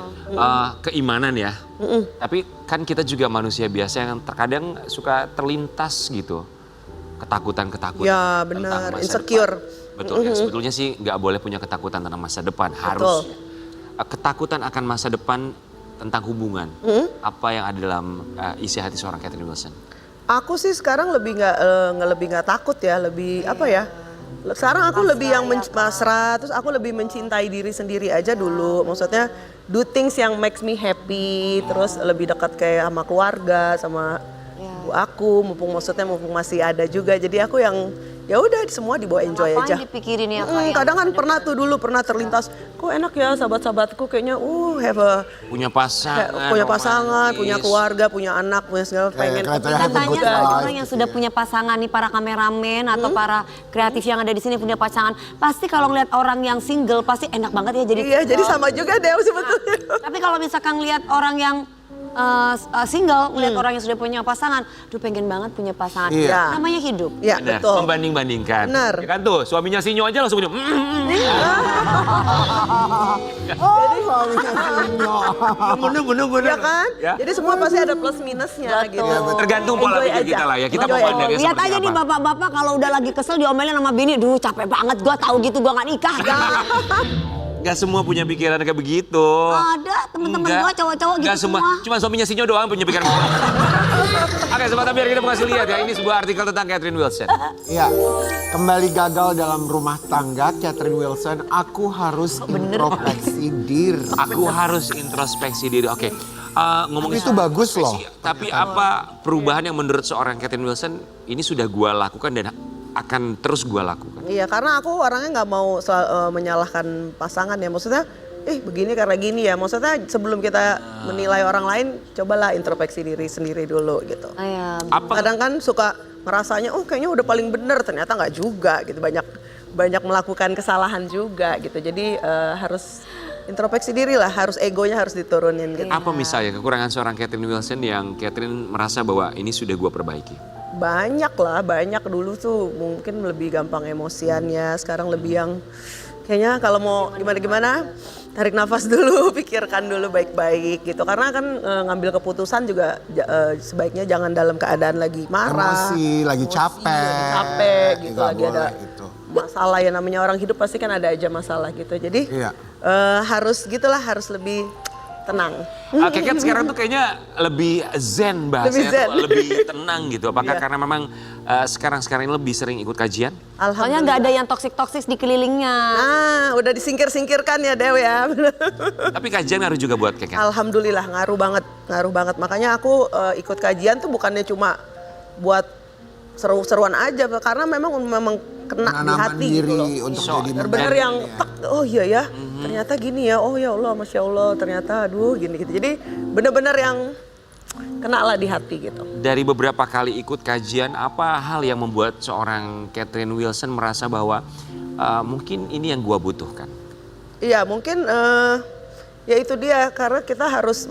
keimanan ya. Tapi kan kita juga manusia biasa yang terkadang suka terlintas gitu. Ketakutan-ketakutan. Ya tentang benar, masa insecure. depan. Betul ya, sebetulnya sih nggak boleh punya ketakutan tentang masa depan, harusnya. Ketakutan akan masa depan tentang hubungan. Apa yang ada dalam isi hati seorang Catherine Wilson? Aku sih sekarang lebih nggak takut ya, lebih apa ya? Sekarang aku lebih yang pasrah, terus aku lebih mencintai diri sendiri aja dulu. Maksudnya do things yang makes me happy, terus lebih dekat kayak sama keluarga, sama ibu aku, mumpung masih ada juga. Jadi aku yang ya udah semua dibawa enjoy Ngapain aja. dipikirin ya Kak? Kadang kan pernah terlintas, kok enak ya sahabat-sahabatku kayaknya have a Punya pasangan, punya pasangan, romantis. punya keluarga, punya anak, punya segala, pengen kelihatannya kita happy good juga. life. orang yang sudah punya pasangan nih, para kameramen atau para kreatif yang ada di sini punya pasangan, pasti kalau ngeliat orang yang single pasti enak banget ya jadi. Iya, jadi sama juga deh sebetulnya. Tapi kalau misalkan lihat orang yang single, ngeliat orang yang sudah punya pasangan, duh pengen banget punya pasangan. Iya. Namanya hidup. Ya Benar, betul. membanding-bandingkan. Benar. Ya kan tuh, suaminya Sinyo aja langsung punya. Bener. Ya kan? Ya. Jadi semua pasti ada plus minusnya gitu. Tergantung pola Enjoy pikir aja. kita lah ya. Kita Enjoy memandangnya aja. Lihat seperti aja nih apa. bapak-bapak kalau udah lagi kesel diomelin sama bini, duh capek banget gua tahu gitu gua gak nikah. Gak semua punya pikiran kayak begitu. Ada temen-temen Enggak. gua cowok-cowok gitu Enggak semua. semua. Cuma suaminya Sinyo doang punya pikiran. Oke, sobat biar kita kasih lihat ya. Ini sebuah artikel tentang Catherine Wilson. Iya, kembali gagal dalam rumah tangga Catherine Wilson. Aku harus introspeksi diri. Aku harus introspeksi diri. Oke. Ngomongin Itu bagus loh. Tapi apa perubahan yang menurut seorang Catherine Wilson ini sudah gua lakukan dan akan terus gua lakukan? Iya, karena aku orangnya nggak mau menyalahkan pasangan ya. Maksudnya, begini karena gini ya. Maksudnya sebelum kita menilai orang lain, cobalah introspeksi diri sendiri dulu gitu. Apa Kadang kan suka ngerasanya, kayaknya udah paling bener, ternyata nggak juga gitu. Banyak melakukan kesalahan juga gitu. Jadi harus introspeksi diri lah, harus egonya harus diturunin gitu. apa misalnya kekurangan seorang Catherine Wilson yang Catherine merasa bahwa ini sudah gua perbaiki? Banyak dulu tuh mungkin lebih gampang emosiannya, sekarang lebih yang kayaknya kalau mau gimana-gimana tarik nafas dulu, pikirkan dulu baik-baik gitu. Karena kan ngambil keputusan juga sebaiknya jangan dalam keadaan lagi marah. Emosi, lagi capek. Gitu, Nggak lagi ada boleh gitu. masalah ya, namanya orang hidup pasti kan ada aja masalah gitu. Jadi Iya. harus lebih tenang. Oke, Kat, sekarang tuh kayaknya lebih zen bahasanya, Lebih zen. tuh, lebih tenang gitu. Apakah Iya. karena memang sekarang ini lebih sering ikut kajian? Soalnya nggak ada yang toksik-toksik di kelilingnya. Udah disingkir-singkirkan ya Dew ya. Tapi kajian ngaruh juga buat Keket. Alhamdulillah ngaruh banget. Makanya aku ikut kajian tuh bukannya cuma buat seru-seruan aja, karena memang kena di Menanamkan hati diri gitu loh. untuk So, jadi Bener-bener membantu yang ya. tak, oh iya ya, ternyata gini ya, oh ya Allah, Masya Allah, ternyata aduh gini gitu. Jadi bener-bener yang kena lah di hati gitu. Dari beberapa kali ikut kajian, apa hal yang membuat seorang Catherine Wilson merasa bahwa mungkin ini yang gua butuhkan? Iya mungkin ya itu dia, karena kita harus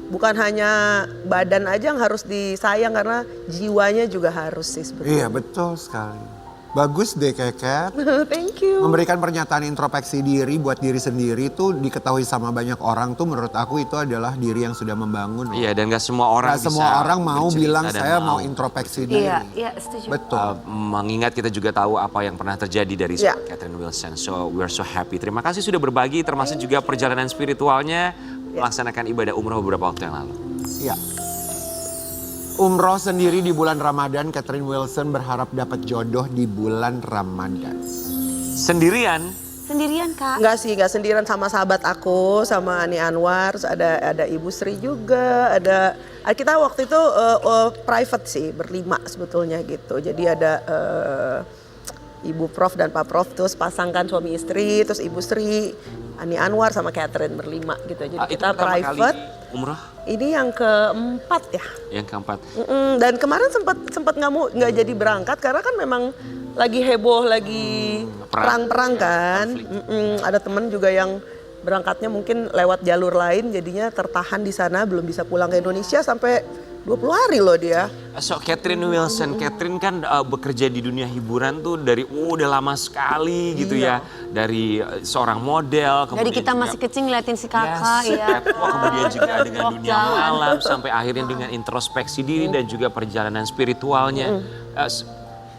bukan hanya badan aja yang harus disayang, karena jiwanya juga harus sih sebetulnya. Iya, betul sekali. Bagus deh Keket. Thank you. Memberikan pernyataan introspeksi diri buat diri sendiri tuh diketahui sama banyak orang tuh, menurut aku itu adalah diri yang sudah membangun. Iya, dan gak semua orang Nggak semua orang mau bercerita bilang dan saya mau introspeksi diri. Iya, setuju. Betul. Mengingat kita juga tahu apa yang pernah terjadi dari Ya. Catherine Wilson. So we are so happy. Terima kasih sudah berbagi, termasuk juga perjalanan spiritualnya melaksanakan ibadah umroh beberapa waktu yang lalu. Iya. Umroh sendiri di bulan Ramadan, Catherine Wilson berharap dapat jodoh di bulan Ramadan. Sendirian? Sendirian Kak? Enggak sih, enggak sendirian, sama sahabat aku, sama Ani Anwar, terus ada Ibu Sri juga, kita waktu itu private sih, berlima sebetulnya gitu. Jadi ada Ibu Prof dan Pak Prof, terus pasangkan suami istri, terus Ibu Sri, Ani Anwar sama Catherine berlima gitu. Jadi Itu kita pertama private. kali umroh? Ini yang keempat ya. Yang keempat. Dan kemarin sempat nggak jadi berangkat karena kan memang lagi heboh, lagi perang-perang kan. Ada temen juga yang berangkatnya mungkin lewat jalur lain, jadinya tertahan di sana, belum bisa pulang ke Indonesia sampai 20 hari loh dia. So Catherine Wilson, Catherine kan bekerja di dunia hiburan tuh dari udah lama sekali gitu ya. Dari seorang model. Dari kita masih kecil ngeliatin si kakak ya. Kemudian juga dengan dunia malam sampai akhirnya dengan introspeksi diri dan juga perjalanan spiritualnya.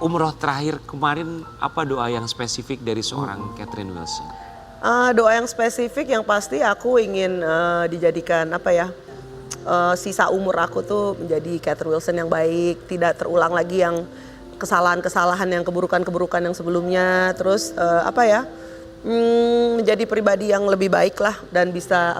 Umroh terakhir kemarin apa doa yang spesifik dari seorang Catherine Wilson? Doa yang spesifik yang pasti aku ingin dijadikan sisa umur aku tuh menjadi Catherine Wilson yang baik, tidak terulang lagi yang kesalahan-kesalahan yang keburukan-keburukan yang sebelumnya, terus menjadi pribadi yang lebih baik lah dan bisa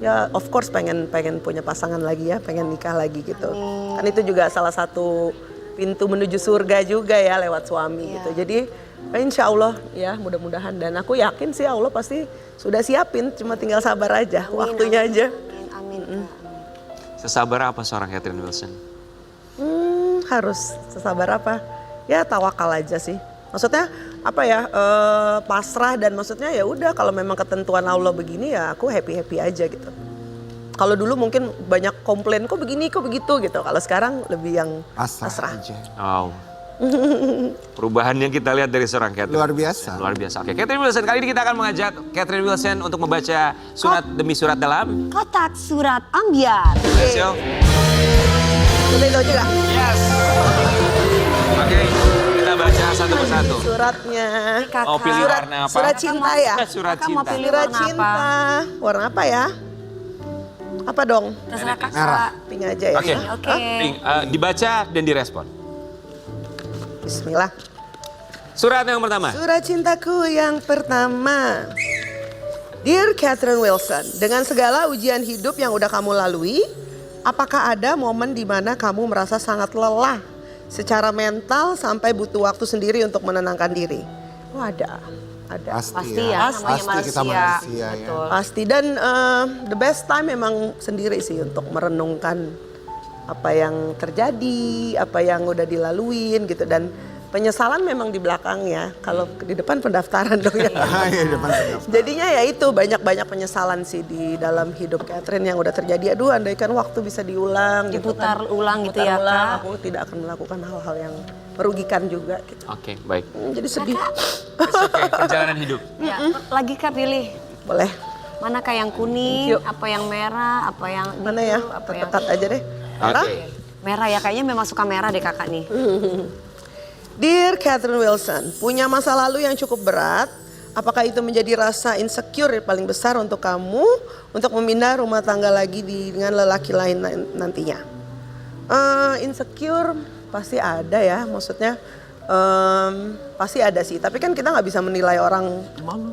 ya of course pengen punya pasangan lagi ya, pengen nikah lagi gitu. Kan itu juga salah satu pintu menuju surga juga ya lewat suami gitu. Jadi insya Allah ya mudah-mudahan, dan aku yakin sih Allah pasti sudah siapin, cuma tinggal sabar aja, waktunya aja. Amin. Sesabar apa seorang Catherine Wilson? Harus sesabar apa? Ya tawakal aja sih. Maksudnya pasrah, dan maksudnya ya udah kalau memang ketentuan Allah begini ya aku happy aja gitu. Kalau dulu mungkin banyak komplain kok begini kok begitu gitu. Kalau sekarang lebih yang pasrah aja. Wow. Perubahan yang kita lihat dari seorang Catherine. Luar biasa. Luar biasa. Oke, Catherine Wilson, kali ini kita akan mengajak Catherine Wilson untuk membaca surat demi surat dalam Kotak Surat Ambyar. Let's go. itu juga. Yes. Oke, kita baca satu persatu. Suratnya. Oh, pilih warna apa? Surat cinta ya. Surat Kakak mau cinta. pilih Surat warna cinta. Warna apa ya? Apa dong? Terserah kakak. Merah. Pink aja ya. Oke. Oke. Pink, dibaca dan direspon. Bismillah. Surat yang pertama. Surat cintaku yang pertama. Dear Catherine Wilson, dengan segala ujian hidup yang udah kamu lalui, apakah ada momen di mana kamu merasa sangat lelah secara mental sampai butuh waktu sendiri untuk menenangkan diri? Oh ada. Pasti ya, ya. namanya Pasti kita manusia. manusia ya. Betul. Pasti, dan the best time memang sendiri sih untuk merenungkan apa yang terjadi, apa yang udah dilaluin gitu, dan penyesalan memang di belakangnya. Kalau di depan pendaftaran dong ya. Iya, depan pendaftaran. Jadinya ya itu banyak penyesalan sih di dalam hidup Catherine yang udah terjadi. Aduh, andaikan waktu bisa diulang gitu Diputar kan. ulang gitu ya, Putar ulang, Kak. aku tidak akan melakukan hal-hal yang merugikan juga gitu. Oke, baik. Jadi sedih. Oke, perjalanan hidup. Ya, lagi Kak pilih. Boleh. Manakah yang kuning, Yuk. apa yang merah, apa yang Mana ya? biru, apa yang Dekat aja deh. Oke. merah ya, kayaknya memang suka merah deh kakak nih. Dear Catherine Wilson, punya masa lalu yang cukup berat. Apakah itu menjadi rasa insecure yang paling besar untuk kamu untuk memindah rumah tangga lagi dengan lelaki lain nantinya? Insecure pasti ada ya, maksudnya pasti ada sih. Tapi kan kita nggak bisa menilai orang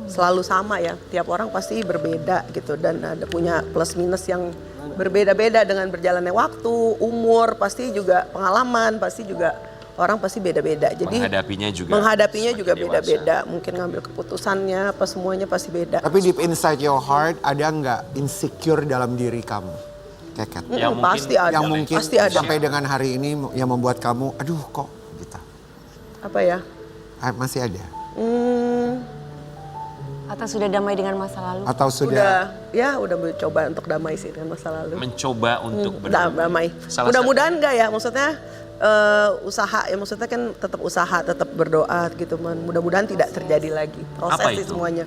selalu sama ya. Tiap orang pasti berbeda gitu, dan ada punya plus minus yang berbeda-beda dengan berjalannya waktu, umur, pasti juga pengalaman, pasti juga orang pasti beda-beda. Jadi Menghadapinya juga semakin beda-beda. Mungkin ngambil keputusannya apa semuanya pasti beda. Tapi deep inside your heart ada nggak insecure dalam diri kamu? Keket. Yang mungkin- Pasti ada. Yang mungkin Pasti ada. sampai dengan hari ini yang membuat kamu, aduh kok gitu. Apa ya? Masih ada? Atau sudah damai dengan masa lalu? Atau sudah? Udah mencoba untuk damai sih dengan masa lalu. mencoba untuk Damai. Salah Mudah-mudahan enggak ya, maksudnya usaha ya, maksudnya kan tetap usaha, tetap berdoa gitu. Mudah-mudahan tidak terjadi lagi. Proses Apa sih itu? semuanya.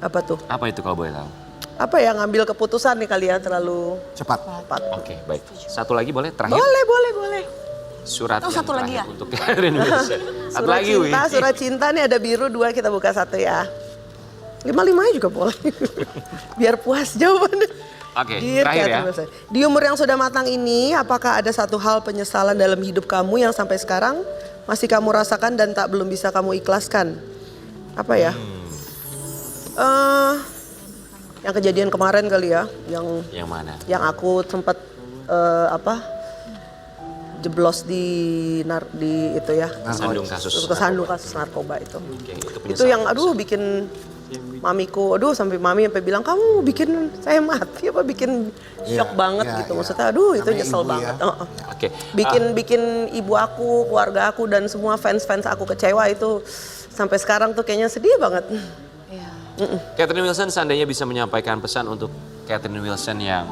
Apa tuh? Apa itu kalau boleh tahu? Apa ya, ngambil keputusan nih kali ya terlalu Cepat. cepat. Oke, baik. Satu lagi boleh terakhir? Boleh. Surat Oh, yang satu lagi terakhir ya? untuk Catherine Wilson. Satu Surat lagi, cinta, Wi. surat cinta nih ada biru 2, kita buka 1 ya. 5-5 juga boleh. Biar puas jawabannya. Oke, Dear terakhir ya. Catherine Wilson. Di umur yang sudah matang ini, apakah ada satu hal penyesalan dalam hidup kamu yang sampai sekarang masih kamu rasakan dan tak belum bisa kamu ikhlaskan? Apa ya? Yang kejadian kemarin kali ya, Yang mana? yang aku sempat jeblos di itu ya, Kesandung kasus narkoba itu. Oke, itu Itu yang aduh bikin mamiku, sampai mami sampai bilang kamu bikin saya mati apa bikin shock banget iya, gitu. iya. Maksudnya aduh itu Namanya nyesel ibu banget. ya. Oke. Bikin ibu aku, keluarga aku dan semua fans aku kecewa itu sampai sekarang tuh kayaknya sedih banget. Catherine Wilson seandainya bisa menyampaikan pesan untuk Catherine Wilson yang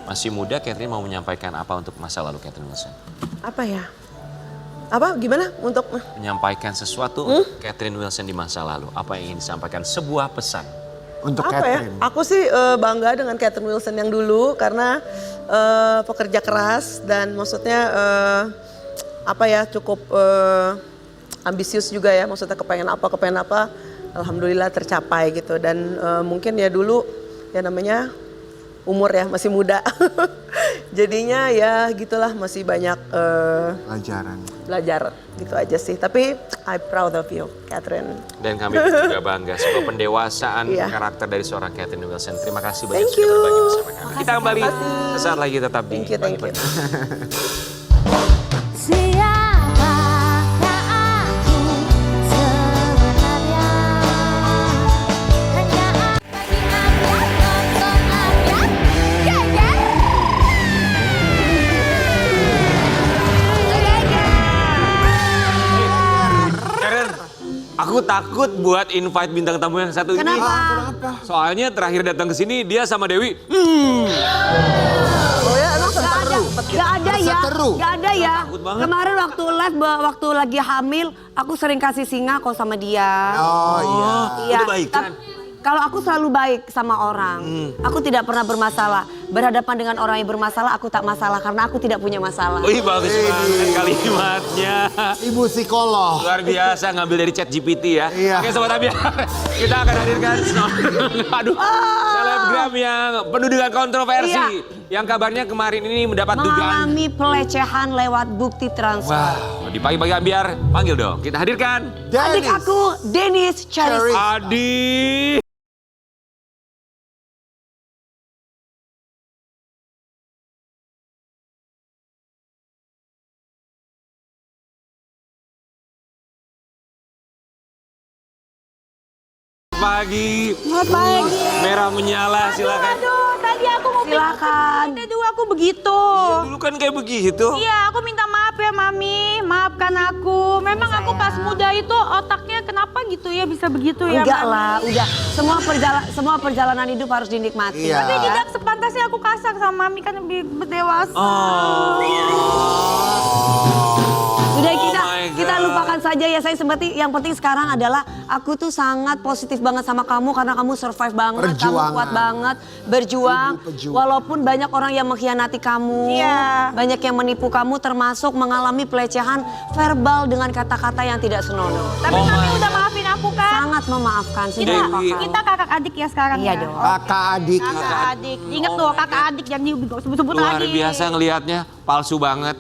masih muda, Catherine mau menyampaikan apa untuk masa lalu Catherine Wilson? Apa ya? Apa gimana untuk Menyampaikan sesuatu untuk Catherine Wilson di masa lalu. Apa yang ingin disampaikan? Sebuah pesan. Untuk apa ya? Catherine. Aku sih bangga dengan Catherine Wilson yang dulu karena pekerja keras dan maksudnya cukup ambisius juga ya. Maksudnya kepengen apa, alhamdulillah tercapai gitu. Dan mungkin ya dulu ya namanya umur ya masih muda. Jadinya ya gitulah masih banyak belajar gitu aja sih. Tapi I'm proud of you, Catherine. Dan kami juga bangga sebuah pendewasaan Iya. karakter dari seorang Catherine Wilson. Terima kasih banyak Thank sudah you. berbagi bersama kami. Kita kembali sesaat lagi tetap di Thank you. Siapakah aku sebenarnya? Hanya abadi ambiar, nonton ambiar, geger. Karen, aku takut buat invite bintang tamu yang satu ini. Kenapa? Soalnya terakhir datang ke sini dia sama Dewi. Oh ya, emang Gak ada ya, Berseteru. gak ada ya. Takut banget. Kemarin waktu live, waktu lagi hamil, aku sering kasih singa kok sama dia. Oh iya. Iya. Udah baik kan? Kalau aku selalu baik sama orang, aku tidak pernah bermasalah. Berhadapan dengan orang yang bermasalah, aku tak masalah karena aku tidak punya masalah. Wih bagus banget kalimatnya. Ibu psikolog. Luar biasa ngambil dari chat GPT ya. Iya. Oke Sobat Ambiar, kita akan hadirkan selebgram yang penuh dengan kontroversi. Iya. Yang kabarnya kemarin ini mendapat dugaan. Mengalami pelecehan lewat bukti transfer. Wah, di pagi-pagi Ambiar, panggil dong. Kita hadirkan Adik aku, Dennis Charis. Adi. Pagi. Selamat pagi. Merah menyala, silakan. Aduh, tadi aku mau Silakan. Tadi dulu aku begitu. Dulu kan kayak begitu. Iya, aku minta maaf ya Mami, maafkan aku. Memang aku pas muda itu otaknya kenapa gitu ya bisa begitu ya Enggak Mami. lah, udah. Semua perjalanan hidup harus dinikmati. Iya. Tapi tidak sepantasnya aku kasar sama Mami kan lebih dewasa. Oh. Udah my kita God. lupakan saja ya. Saya seperti yang penting sekarang adalah aku tuh sangat positif banget sama kamu karena kamu survive banget, kamu Perjuangan. kuat banget, berjuang. Ibu pejuang. Walaupun banyak orang yang mengkhianati kamu, Iya. banyak yang menipu kamu, termasuk mengalami pelecehan verbal dengan kata-kata yang tidak senonoh. Tapi Mami udah maafin aku kan? Sangat memaafkan, sudah Dewi. lupakan. Kita kakak adik ya sekarang Iya ya. dong. Kakak adik. Kakak adik. Ingat tuh kakak adik jangan disebut-sebut Luar lagi. biasa ngelihatnya, palsu banget.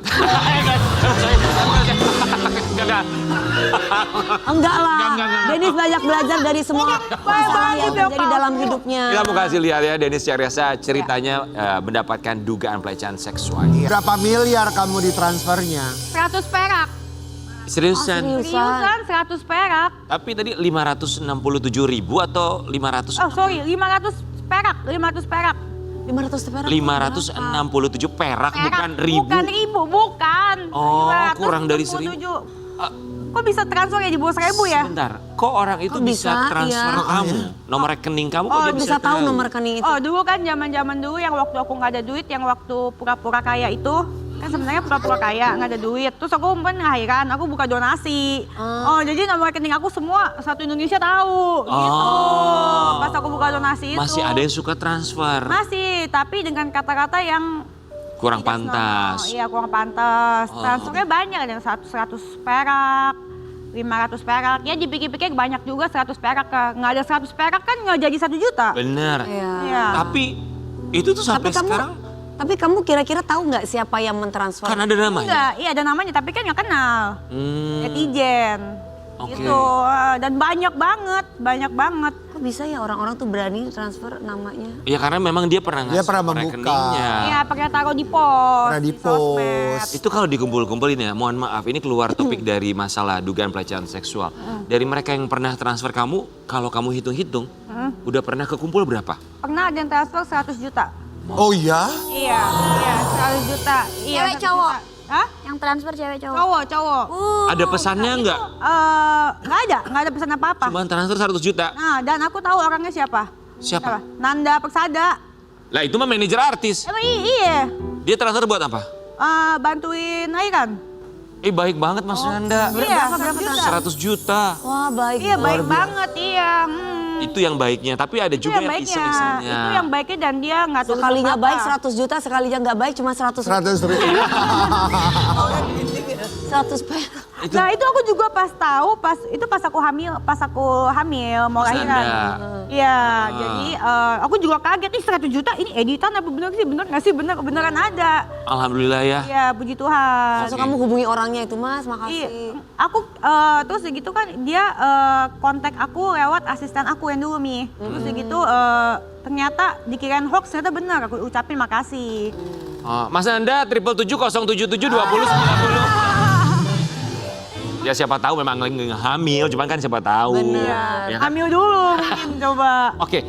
Enggak. Enggak lah, Enggak. Dennis banyak belajar dari semua masalah yang terjadi dalam hidupnya. Kita mau kasih lihat ya Dennis Charyasa ceritanya mendapatkan dugaan pelecehan seksual. Berapa miliar kamu ditransfernya? 100 perak. Seriusan? Seriusan 100 perak. Tapi tadi 567.000 atau 500? Oh sorry, 500 perak. 500 perak. 500 perak. 567 perak bukan ribu. Bukan ribu, bukan. Oh, kurang dari 1.000. 567. Kok bisa transfer ya di bawah 1.000 ya? Sebentar, kok orang itu Kok bisa bisa? transfer Iya. kamu? Nomor rekening kamu kok Oh, dia bisa tahu nomor rekening itu. Oh dulu kan zaman dulu yang waktu aku nggak ada duit, yang waktu pura-pura kaya itu kan sebenarnya pura-pura kaya nggak ada duit. Terus aku akhiran aku buka donasi. Oh jadi nomor rekening aku semua satu Indonesia tahu gitu. Pas aku buka donasi itu. Masih ada yang suka transfer. Masih, tapi dengan kata-kata yang Kurang tidak pantas. senonoh. Iya kurang pantas. Oh. Transfernya banyak, ada yang 100 perak, 500 perak. Ya dipikir-pikir banyak juga 100 perak. Nggak ada 100 perak kan nggak jadi 1 juta. Bener. Iya. Iya. Tapi Itu tuh sampai sekarang Tapi kamu kira-kira tahu nggak siapa yang mentransfer? kan ada namanya. Enggak, iya ada namanya tapi kan nggak kenal. Netizen. Oke. Gitu. Dan banyak banget. Kok bisa ya orang-orang tuh berani transfer namanya? Ya karena memang dia pernah Dia ngasih pernah nomor membuka. rekeningnya. Iya, pakai taruh di pos. Pernah di sosmed. post. Itu kalau dikumpul-kumpulin ya, mohon maaf ini keluar topik dari masalah dugaan pelecehan seksual. Dari mereka yang pernah transfer kamu, kalau kamu hitung-hitung, udah pernah kekumpul berapa? Pernah ada yang transfer 100 juta. Oh ya? Iya, 100 juta. Iya, Cewek 100 cowok? juta. Hah? Yang transfer cewek cowok. Cowok. Ada pesannya nggak? Nggak ada pesan apa-apa. Cuma transfer 100 juta. Nah, dan aku tahu orangnya siapa. Siapa? Nanda Persada. Lah itu mah manajer artis. Emang iya. Dia transfer buat apa? Bantuin Airan. Baik banget Mas Nanda. Iya, berapa 100 juta. Wah baik. Iya, baik banget, iya. Itu yang baiknya, tapi ada Itu juga yang yang baiknya. iseng-isengnya. Itu yang baiknya dan dia nggak tutup Sekalinya apa-apa. baik 100 juta, sekalinya nggak baik cuma 100 100.000. 100 perak. Nah itu aku juga pas tahu pas aku hamil mau Mas lahiran. Nanda. Iya, jadi aku juga kaget nih 100 juta ini editan apa bener sih? Bener nggak sih? Beneran ada. Alhamdulillah ya. Iya, puji Tuhan. Langsung kamu hubungi orangnya itu Mas, makasih. Iya, aku terus gitu kan dia kontak aku lewat asisten aku yang dulu Mi. Terus gitu ternyata dikirain hoax, ternyata benar. Aku ucapin makasih. Mas Nanda 777-077-2090. Ya siapa tahu memang lagi hamil, cuman kan siapa tahu. Benar. Ya kan? Hamil dulu mungkin coba. Oke,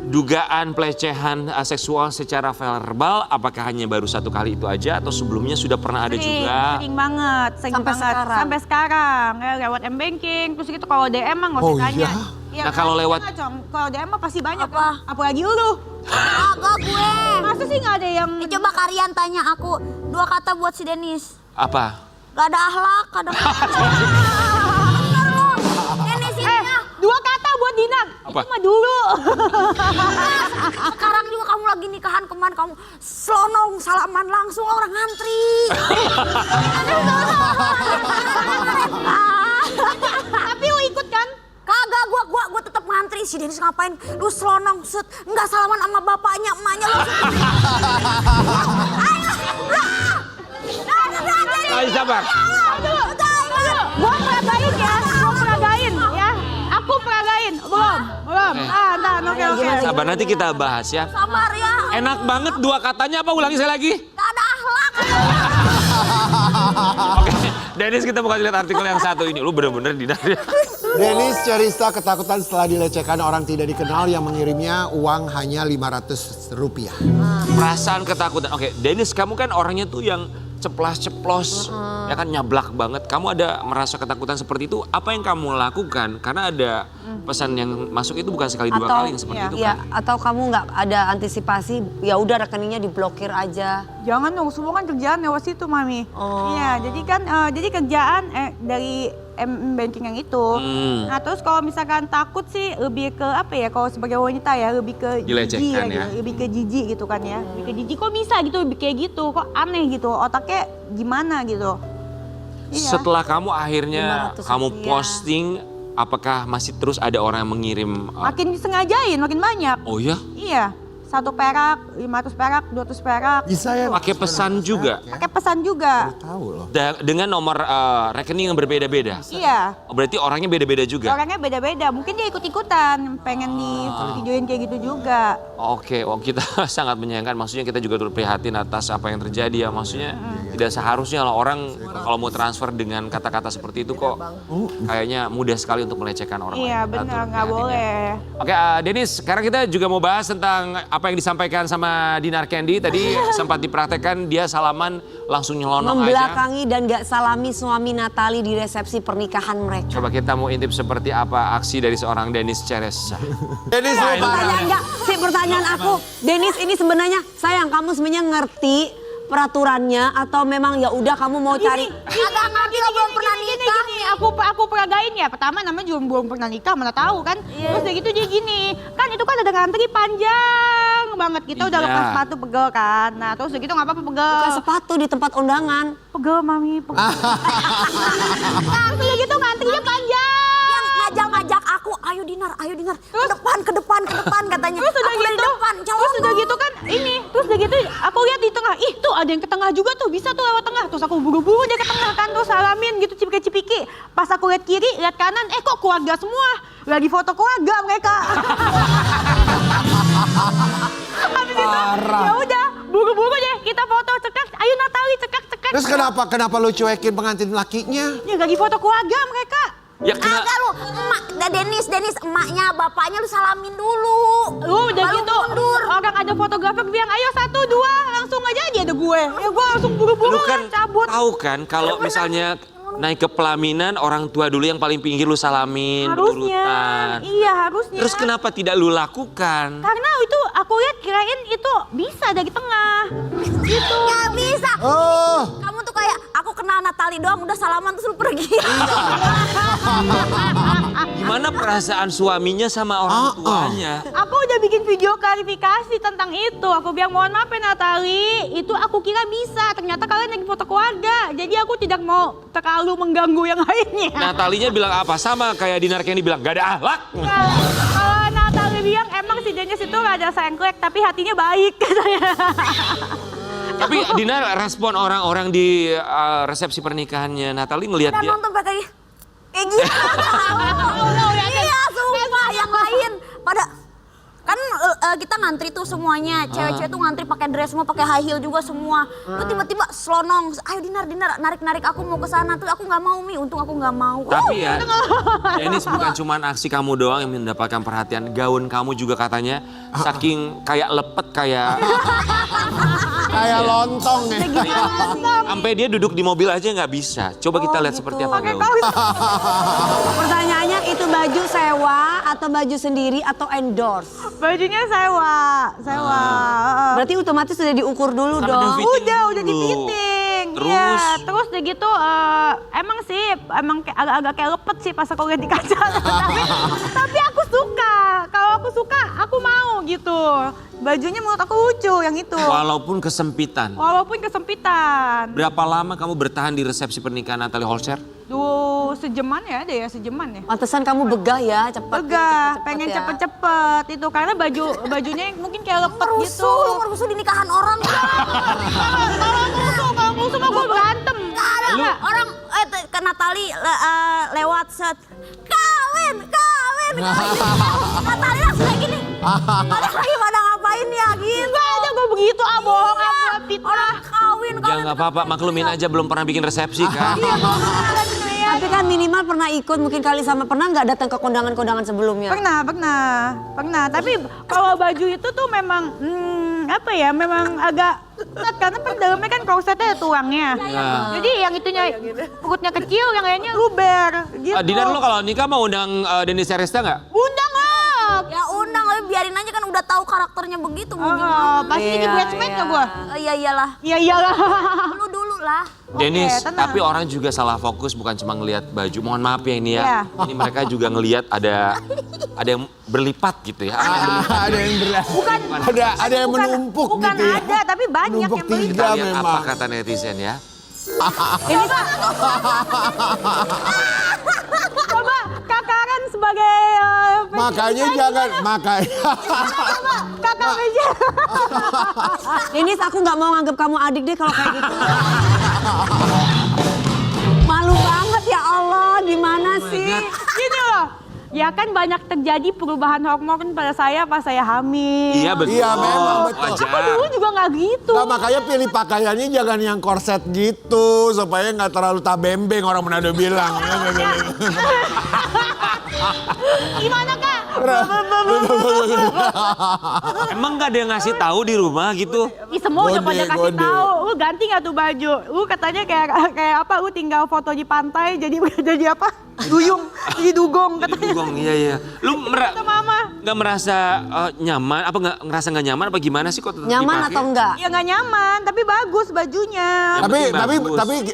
dugaan pelecehan seksual secara verbal apakah hanya baru satu kali itu aja atau sebelumnya sudah pernah ada juga? Sering banget, Sampai sekarang? Sampai sekarang, ya, lewat M-Banking, terus gitu kalau DM mah nggak usah Oh, tanya. iya? Ya, Nah, kalau lewat- kalau DM mah pasti banyak. Apa? Apalagi lu. Agak gue. Masa sih nggak ada yang... Coba Karian tanya aku 2 kata buat si Denis. Apa? Gak ada akhlak, kadang. Denis ini ya. 2 kata buat Dinar. Apa? Itu mah dulu. Sekarang juga kamu lagi nikahan kemarin kamu selonong salaman langsung orang ngantri. Tapi lu ikut kan? Kagak, gua tetap ngantri. Si Denis ngapain? Lu selonong set, enggak salaman sama bapaknya, emaknya lu. Ayo sabar. Gua peragain ya. Aku peragain. Belum. Entar, oke. Sabar nanti kita bahas ya. Sabar ya. Enak banget 2 katanya apa? Ulangi sekali lagi. Gak ada akhlak. Oke, Dennis kita bukan lihat artikel yang satu ini. Lu bener-bener Dinar. Denis cerita ketakutan setelah dilecehkan orang tidak dikenal yang mengirimnya uang hanya Rp500. Perasaan ketakutan. Oke, Dennis kamu kan orangnya tuh yang ceplas-ceplos, ya kan nyablak banget. Kamu ada merasa ketakutan seperti itu? Apa yang kamu lakukan? Karena ada pesan yang masuk itu bukan sekali 2 kali yang seperti itu ya, kan? atau kamu nggak ada antisipasi, ya udah rekeningnya diblokir aja. Jangan dong, semua kan kerjaan lewat situ, Mami. Iya, jadi kan jadi kerjaan dari M-Banking yang itu. Nah, terus kalau misalkan takut sih lebih ke apa ya? Kalau sebagai wanita ya lebih ke Dilecehkan jijik ya. gitu. Lebih ke jijik gitu kan ya. Lebih ke jijik kok bisa gitu, lebih kayak gitu. Kok aneh gitu. Otaknya gimana gitu. Iya. Setelah kamu akhirnya 500 kamu rupiah. posting, apakah masih terus ada orang yang mengirim? Makin disengajain, makin banyak. Oh ya? Iya. 1 perak, 500 perak, 200 perak. Bisa ya? Pakai pesan juga? Pakai pesan juga. Tahu loh. Dengan nomor rekening yang berbeda-beda? Iya. Oh, berarti orangnya beda-beda juga? Orangnya beda-beda. Mungkin dia ikut-ikutan, pengen di videoin kayak gitu juga. Oke, kita sangat menyayangkan. Maksudnya kita juga turut prihatin atas apa yang terjadi ya. Maksudnya tidak seharusnya lah orang kalau mau transfer dengan kata-kata seperti itu kok kayaknya mudah sekali untuk melecehkan orang Iya lain. Kita benar, turut nggak prihatin ya. boleh. Oke, Denis, sekarang kita juga mau bahas tentang apa yang disampaikan sama Dinar Candy. Tadi sempat dipraktekkan dia salaman langsung nyelonong aja. Membelakangi dan gak salami suami Natali di resepsi pernikahan mereka. Coba kita mau intip seperti apa aksi dari seorang Denis Ceres. Denis Pertanyaan enggak, pertanyaan aku, Denis ini sebenarnya sayang kamu sebenarnya ngerti peraturannya atau memang ya udah kamu mau cari Agak ngerti lo belum pernah nikah. Gini, aku peragain ya. Pertama namanya juga belum pernah nikah, mana tahu kan. Terus udah gitu dia gini, kan itu kan ada ngantri panjang banget. Kita udah Iya. lepas sepatu pegel kan. Nah terus udah gitu nggak apa-apa pegel. buka sepatu di tempat undangan. Pegel Mami, pegel. Nah terus udah gitu ngantrinya panjang. Yang ngajak-ngajak aku, ayo Dinar, ke depan katanya. Terus udah Aku dari gitu, depan, terus udah gitu kan ada yang ke tengah juga tuh, bisa tuh lewat tengah. Terus aku buru-buru dia ke tengah kan, terus salamin gitu cipiki-cipiki. Pas aku lihat kiri, lihat kanan, kok keluarga semua. Lagi foto keluarga mereka. Habis itu ya udah, buru-buru deh kita foto cekak. Ayo Natali cekak. Terus kenapa lu cuekin pengantin lakinya? Ya lagi foto keluarga mereka. Ya kena. Agak lu, emak, Denis, emaknya, bapaknya lu salamin dulu. Lu udah Baru gitu, mundur. orang ada fotografer bilang ayo 1, 2, langsung aja ada gue. Ya gue langsung buru-buru Lu kan cabut. tahu kan kalau misalnya naik ke pelaminan orang tua dulu yang paling pinggir lu salamin Harusnya, urutan. iya harusnya. Terus kenapa tidak lu lakukan? Karena itu aku lihat kirain itu bisa dari tengah. Gitu. Gak bisa. Oh. Kamu tuh kayak, aku kenal Natali doang udah salaman terus lu pergi. Gimana perasaan suaminya sama orang tuanya? Aku udah bikin video klarifikasi tentang itu. Aku bilang mohon maaf ya Natali, itu aku kira bisa. Ternyata kalian lagi foto keluarga. Jadi aku tidak mau terlalu mengganggu yang lainnya. Natalinya bilang apa? Sama kayak Dinar Candy bilang gak ada akhlak. Kalau Natali bilang emang si Denis itu gak ada sengklek tapi hatinya baik katanya. Tapi Dinar respon orang-orang di resepsi pernikahannya Natali ngelihat Dan dia. nonton pakai kayak gitu. Iya, sumpah yang lain pada kan kita ngantri tuh semuanya, cewek-cewek tuh ngantri pakai dress semua, pakai high heel juga semua. Lu tiba-tiba selonong, ayo Dinar, narik aku mau ke sana tuh, aku nggak mau Mi, untung aku nggak mau. Tapi ya, Denis bukan cuma aksi kamu doang yang mendapatkan perhatian. Gaun kamu juga katanya saking kayak lepet kayak Kayak lontong ya. sampai dia duduk di mobil aja nggak bisa. Coba kita lihat seperti apa gaun. Pertanyaannya itu baju sewa atau baju sendiri atau endorse? Bajunya sewa. Berarti otomatis sudah diukur dulu Karena dong. fitting Udah dulu. dipiting. Terus? Iya, terus udah gitu emang sih kayak agak-agak kayak lepet sih pas aku lihat di kaca. tapi aku suka. Kalau aku suka, aku mau gitu. Bajunya menurut aku lucu yang itu. Walaupun kesempitan. Walaupun kesempitan. Berapa lama kamu bertahan di resepsi pernikahan Natalie Holscher? Duh, sejaman ya ada ya, sejaman ya. Pantesan kamu begah ya, cepat. Begah, cepet-cepet pengen ya. cepet-cepet itu karena bajunya yang mungkin kayak lepet gitu. Lu merusuh di nikahan orang. Kalau musuh mah gue berantem. Nggak ada orang ke Natali lewat set kawin. Natali langsung kayak gini. Ada lagi pada ngapain ya gitu. Gak ada gue begitu, bohong, aku fitnah. Orang kawin. Ya nggak apa-apa, maklumin aja belum pernah bikin resepsi kan. Tapi kan minimal pernah ikut, mungkin kali sama pernah nggak datang ke kondangan-kondangan sebelumnya? Pernah. Tapi kalau baju itu tuh memang apa ya, memang agak ketat karena kan dalamnya kan korsetnya ada tulangnya. Jadi yang itunya perutnya kecil, yang lainnya luber gitu. Dinar lo kalau nikah mau undang Denis Seresta nggak? Undang lah. Ya undang, tapi biarin aja kan udah tahu karakternya begitu. Pasti jadi bridesmaid gak gue? Iya iyalah. Iya iyalah. Dulu lah. Denis, tenang. tapi orang juga salah fokus bukan cuma ngelihat baju. Mohon maaf ya ini ya. Iya. Ini mereka juga ngelihat ada yang berlipat gitu ya. Ada yang ada yang menumpuk Bukan gitu ya. ada, tapi banyak Menumpuk yang beli. tiga Kita lihat apa memang. kata netizen ya. Coba Kakaran sebagai Makanya jangan, Kakak meja. Denis, aku nggak mau nganggap kamu adik deh kalau kayak gitu. Malu banget ya Allah, gimana sih? Gini loh. Ya kan banyak terjadi perubahan hormon pada saya pas saya hamil. Iya betul. Iya, memang betul. Wajar. Aku dulu juga nggak gitu. Nah, makanya pilih pakaiannya jangan yang korset gitu supaya nggak terlalu tabembeng orang Manado bilang. Gimana Kak? Emang nggak ada yang ngasih tahu di rumah gitu? Ih, semua udah pada kasih Gode. tahu. Lu ganti nggak tuh baju? Lu katanya kayak apa? Lu tinggal foto di pantai jadi apa? Duyung, jadi dugong katanya. Dugong, iya. Lu Kata Mama. nggak merasa nyaman? Apa nggak ngerasa nggak nyaman? Apa gimana sih kok tetap Nyaman dipakai? atau enggak? Ya nggak nyaman, tapi bagus bajunya.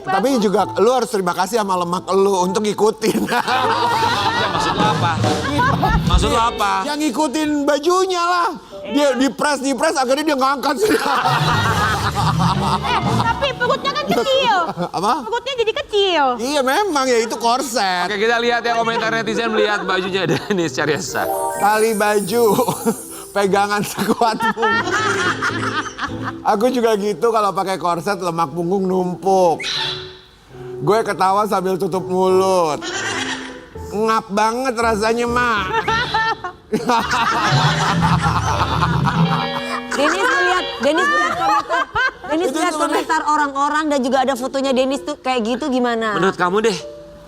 Tapi juga lu harus terima kasih sama lemak lu untuk ngikutin. Ya, maksud lo apa? Maksud lo apa? Yang ngikutin bajunya lah. Dia di press akhirnya dia ngangkat sih. Tapi perutnya kan kecil. Apa? Perutnya jadi kecil. Iya memang ya itu korset. Oke, kita lihat ya komentar netizen melihat bajunya Denis Caryasa. Tali baju, pegangan sekuat mungkin. Aku juga gitu kalau pakai korset lemak punggung numpuk. Gue ketawa sambil tutup mulut. Ngap banget rasanya, Mak. Denis lihat komentar orang-orang dan juga ada fotonya Denis tuh kayak gitu gimana? Menurut kamu deh?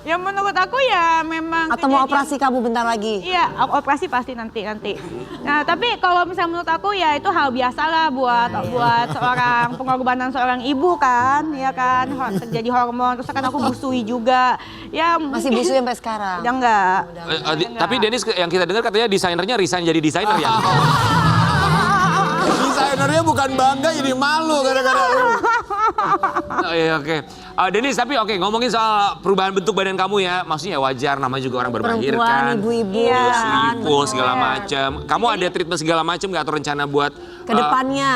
Ya menurut aku ya memang Atau mau kejadian- operasi kamu bentar lagi? Iya, operasi pasti nanti. Nah, tapi kalau misalnya menurut aku ya itu hal biasa lah buat seorang pengorbanan seorang ibu kan, ya kan, terjadi hormon, terus kan aku busui juga. Ya Masih busui sampai sekarang? Udah enggak. Tapi Denis yang kita dengar katanya desainernya resign jadi desainer ya? Desainernya bukan bangga, jadi malu gara-gara lu. Oh, iya, oke. Denis, tapi oke, ngomongin soal perubahan bentuk badan kamu ya. Maksudnya wajar, namanya juga orang bermelahirkan. Perempuan, ibu-ibu. Iya. Selipul segala macam. Kamu ada treatment segala macam nggak atau rencana buat Kedepannya.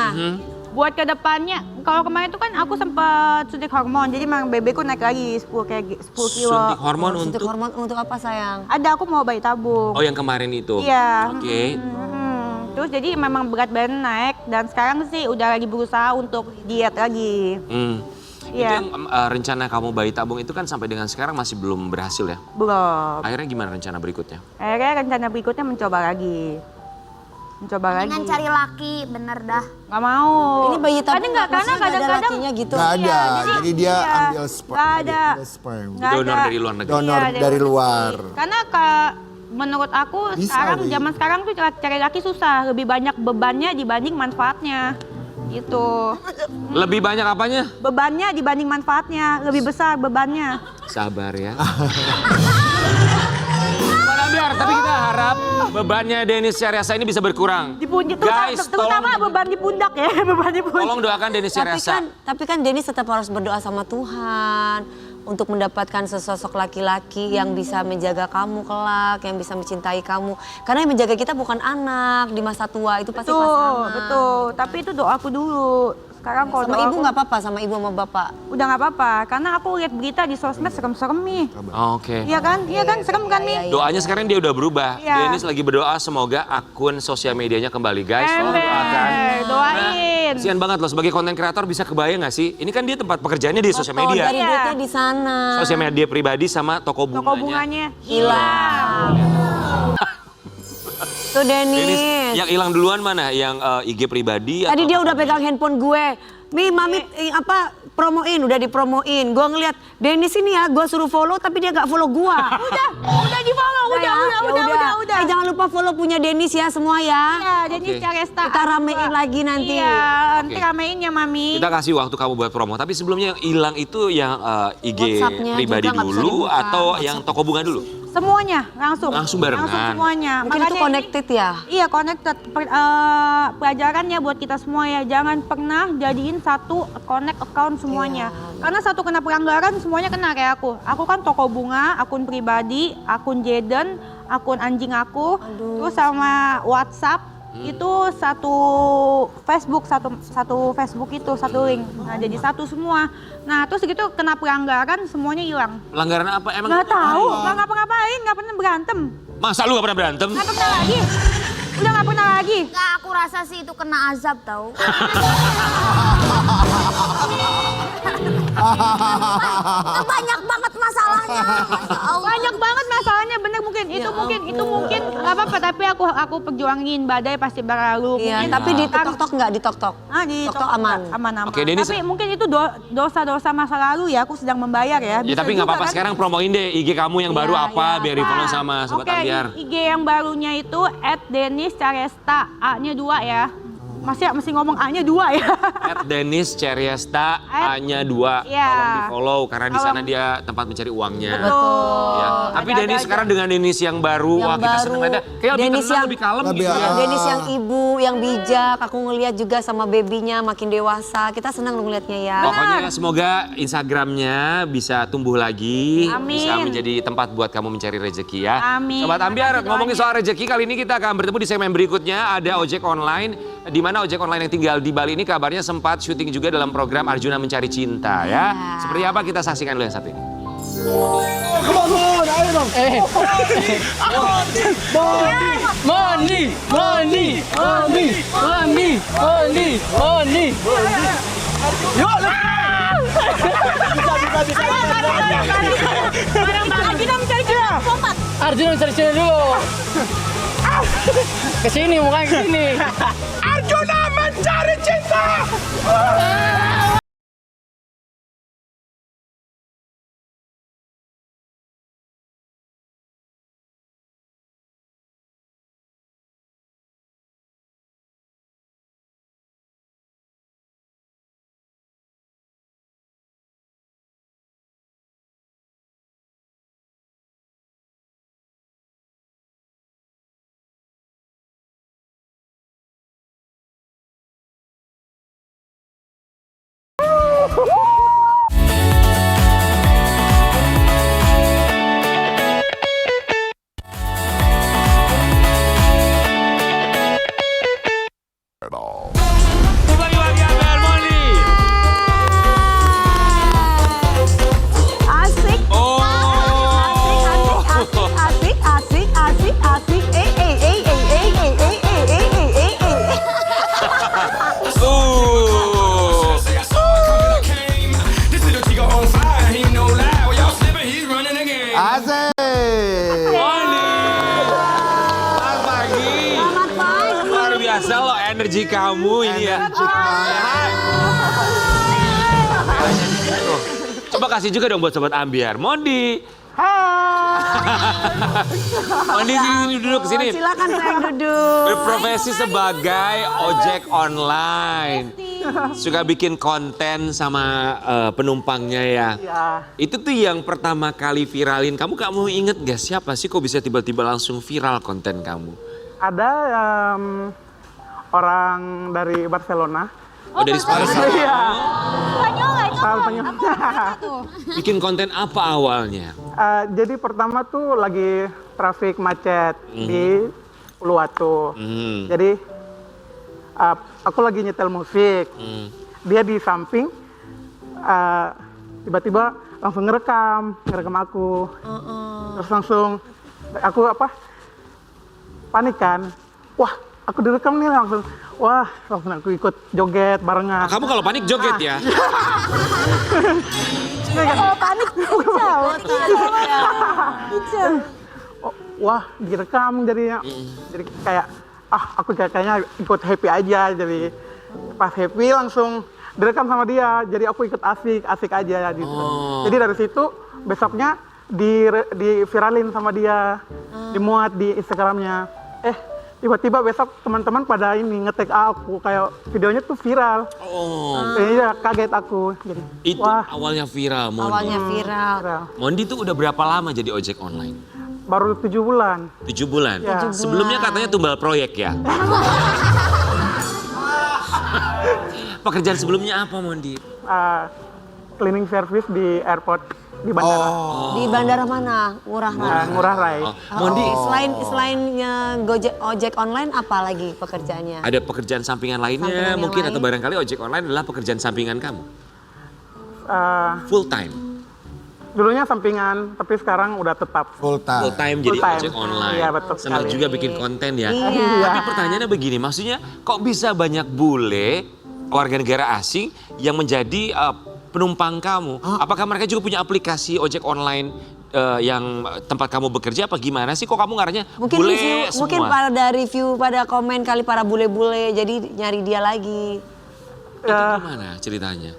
Buat kedepannya, kalau kemarin itu kan aku sempat suntik hormon, jadi memang BB-ku naik lagi 10 kilo. suntik hormon Suntik untuk? hormon untuk apa sayang? Ada, aku mau bayi tabung. Oh, yang kemarin itu. Iya. Oke. Terus jadi memang berat badan naik dan sekarang sih udah lagi berusaha untuk diet lagi. Itu Iya. yang rencana kamu bayi tabung itu kan sampai dengan sekarang masih belum berhasil ya? Belum. Akhirnya gimana rencana berikutnya? Akhirnya rencana berikutnya mencoba lagi. Dengan cari laki, bener dah. Nggak mau. Ini bayi tabung Ada nggak? Karena maksudnya nggak ada kadang-kadang lakinya gitu? Gak ada, jadi dia iya, ambil nggak ada. sperm. Nggak Donor ada. dari luar negeri. Donor Iya, dari luar. Karena menurut aku Bisa, sekarang Wi. zaman sekarang tuh cari laki susah, lebih banyak bebannya dibanding manfaatnya. Gitu. Lebih banyak apanya? Bebannya dibanding manfaatnya, lebih besar bebannya. Sabar ya. Pak Ambiar, tapi kita harap bebannya Denis Syariasa ini bisa berkurang. Di pundak, Guys, terutama tolong, beban di pundak ya, beban di pundak. tolong doakan Denis Syariasa. Tapi kan Denis tetap harus berdoa sama Tuhan untuk mendapatkan sesosok laki-laki yang bisa menjaga kamu kelak, yang bisa mencintai kamu. Karena yang menjaga kita bukan anak di masa tua, itu pasti pasangan. Betul. Tapi itu doaku dulu. Sekarang kalau Sama doaku, ibu nggak apa-apa, sama ibu sama bapak. udah nggak apa-apa. Karena aku lihat berita di sosmed serem-serem nih. Oke. Iya kan? Iya kan? Serem kan nih? Doanya sekarang dia udah berubah. Iya. Denis lagi berdoa semoga akun sosial medianya kembali, guys. Tolong doakan. Doain. Kasian banget loh, sebagai konten kreator bisa kebayang nggak sih? Ini kan dia tempat pekerjaannya di sosial media. Dari duitnya di sana. Sosial media pribadi sama toko Toko bunganya. bunganya Hilang. Tuh Denis, Denis. yang hilang duluan mana? Yang IG pribadi? Tadi atau dia toko udah pegang handphone gue. Mami promoin, udah dipromoin. Gue ngeliat Denis ini ya, gue suruh follow tapi dia gak follow gue. udah di follow, udah. Jangan lupa follow punya Denis ya semua ya. Iya, Denis Oke. Syariasta. Kita ramein lagi nanti. Iya, nanti Oke. ramein ya Mami. Kita kasih waktu kamu buat promo. Tapi sebelumnya yang hilang itu yang IG WhatsApp-nya pribadi juga nggak bisa dulu dibuka. atau yang toko bunga dulu? Semuanya, langsung. Langsung barengan. Langsung semuanya. Mungkin itu Makanya connected ya. Iya, connected. Pelajarannya buat kita semua ya, jangan pernah jadiin satu connect account semuanya. Karena satu kena pelanggaran, semuanya kena kayak aku. Aku kan toko bunga, akun pribadi, akun Jaden, akun anjing aku, terus sama WhatsApp. Itu satu Facebook, satu Facebook itu, satu link. Nah, jadi satu semua. Nah, terus gitu kena pelanggaran, semuanya hilang. Pelanggaran apa? Emang Nggak tahu, nggak ngapa-ngapain, nggak pernah berantem. Masa lu gak pernah berantem? Nggak pernah lagi. Udah nggak pernah lagi. Nggak, aku rasa sih itu kena azab tau. Banyak banget masalahnya. Masya Allah. Banyak banget masalahnya, bener mungkin. Itu mungkin nggak apa-apa, tapi aku perjuangin, badai pasti berlalu. Iya, Mungkin tapi di ntar- TikTok nggak di TikTok. Di TikTok aman. Aman. Oke, Denis. Tapi mungkin itu dosa-dosa masa lalu ya, aku sedang membayar ya. Ya Bisa tapi nggak juga apa-apa, kan? sekarang promoin deh IG kamu yang baru apa biar di follow Nah, sama Sobat oke, Ambiar. IG yang barunya itu @DenisCaresta, A-nya 2 ya. Masih ngomong A-nya 2 ya. Denis Syariasta A-nya 2. Iya. Tolong di follow karena di sana dia tempat mencari uangnya. Betul. Ya. Tapi Ada-ada Denis aja. sekarang dengan Denis yang baru, Yang wah kita baru. seneng aja. Kayak lebih Denis tenang, yang- lebih kalem Lebih, gitu ya. Denis yang ibu, yang bijak. Aku ngeliat juga sama babynya makin dewasa. Kita senang ngeliatnya ya. Pokoknya semoga Instagramnya bisa tumbuh lagi, Amin. bisa menjadi tempat buat kamu mencari rezeki ya. Amin. Sobat Ambiar, Makasih ngomongin doanya. soal rezeki kali ini kita akan bertemu di segmen berikutnya. Ada ojek online, di mana ojek online yang tinggal di Bali ini kabarnya sempat syuting juga dalam program Arjuna Mencari Cinta ya. Seperti apa kita saksikan dulu yang satu ini. Money, money, money, money, money. Arjuna mencari sini dulu. Kesini, bukan kesini. Arjuna mencari cinta. Kembali lagi Amber Mondi. Asik. Oh. Asik, asik, asik, asik. Asik. Mondi. Selamat pagi. Selamat pagi. Luar biasa loh energi kamu ini ya. Coba kasih juga dong buat sobat Ambiar. Mondi. Mondi sini duduk sini. Silakan saya duduk. Berprofesi sebagai ojek online. Suka bikin konten sama penumpangnya ya. Ya. Itu tuh yang pertama kali viralin. Kamu inget gak siapa sih kok bisa tiba-tiba langsung viral konten kamu? Ada orang dari Barcelona. Oh, dari Spanyol. Iya. Spanyol itu Spanyol. Bikin konten apa awalnya? Jadi pertama tuh lagi trafik macet di Uluwatu. Jadi aku lagi nyetel musik. Dia di samping tiba-tiba langsung ngerekam aku. Terus langsung aku panik kan. Wah, aku direkam nih langsung. Wah, langsung aku ikut joget barengan. Kamu kalau panik joget ya? Oh, panik. Wah, direkam jadinya. Jadi kayak aku kayaknya ikut happy aja. Jadi pas happy langsung direkam sama dia. Jadi aku ikut asik aja gitu. Jadi dari situ besoknya di viralin sama dia, dimuat di Instagramnya. Tiba-tiba besok teman-teman pada ini nge-tag aku kayak videonya tuh viral. Iya, kaget aku. Jadi, Itu awalnya viral, Mondi. Awalnya viral. Mondi tuh udah berapa lama jadi ojek online? baru 7 bulan. 7 bulan? Ya. Sebelumnya katanya tumbal proyek ya? Pekerjaan sebelumnya apa, Mondi? Cleaning service di airport, di bandara. Di bandara mana? Ngurah Rai. Ngurah Rai. Mondi, Selain Gojek ojek online apa lagi pekerjaannya? ada pekerjaan sampingan lainnya Sampingan yang mungkin lain? atau barangkali ojek online adalah pekerjaan sampingan kamu? Full time? Dulunya sampingan, tapi sekarang udah tetap. Full time. Full time jadi Full time. ojek online. Iya, betul Senang sekali. juga bikin konten ya. Iya. Tapi pertanyaannya begini, maksudnya kok bisa banyak bule warga negara asing yang menjadi penumpang kamu? Apakah mereka juga punya aplikasi ojek online yang tempat kamu bekerja apa gimana sih? Kok kamu ngaranya Mungkin bule review, semua? mungkin pada review pada komen kali para bule-bule jadi nyari dia lagi. Itu gimana ceritanya?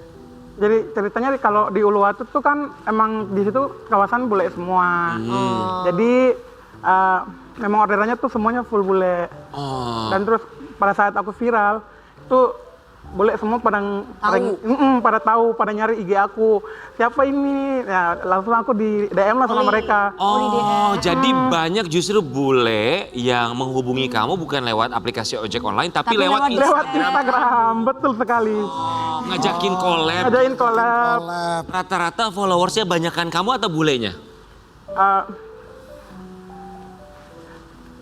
Jadi ceritanya kalau di Uluwatu tuh kan emang di situ kawasan bule semua. Jadi memang orderannya tuh semuanya full bule. Dan terus pada saat aku viral tuh bule semua pada tahu, pada nyari IG aku. Siapa ini? Ya, langsung aku di DM lah sama mereka. Oh, jadi banyak justru bule yang menghubungi kamu bukan lewat aplikasi ojek online tapi lewat Lewat Instagram, betul sekali. ngajakin collab. Adain collab. Rata-rata followersnya banyakan kamu atau bulenya?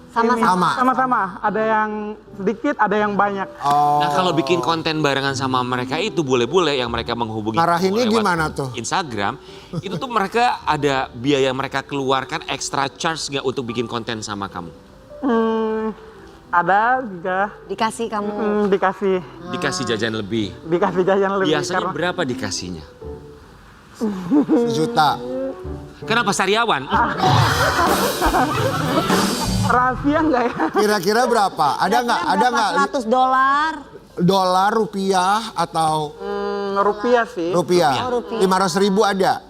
Sama-sama. Ada yang sedikit, ada yang banyak. Nah kalau bikin konten barengan sama mereka itu bule-bule yang mereka menghubungi Ngarahinnya kamu lewat gimana tuh? Instagram, itu tuh mereka ada biaya mereka keluarkan extra charge nggak untuk bikin konten sama kamu? Ada juga Dikasih kamu. dikasih Dikasih jajan lebih. jajan lebih. Biasanya karena berapa dikasihnya? 1 juta. Kenapa Sariawan? rahasia nggak ya? Kira-kira berapa? Ada nggak? Ada nggak? $100. Dolar, rupiah, atau Rupiah sih. rupiah? 500.000 ada?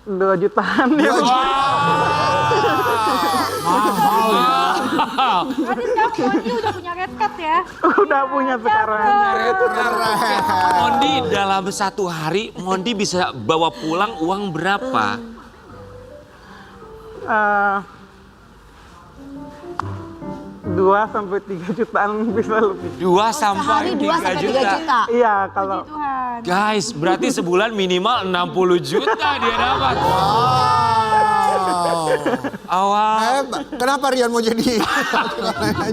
2 jutaan ya. 2 juta. Berarti sekarang Mondi udah punya red card ya? Udah punya sekarang. Mondi dalam 1 hari, Mondi bisa bawa pulang uang berapa? 2 sampai 3 jutaan bisa lebih. 2 sampai 3 2 sampai 3 juta. juta. Iya, kalau Tuhan. Guys, berarti sebulan minimal 60 juta dia dapat. Awal. Kenapa Rian mau jadi?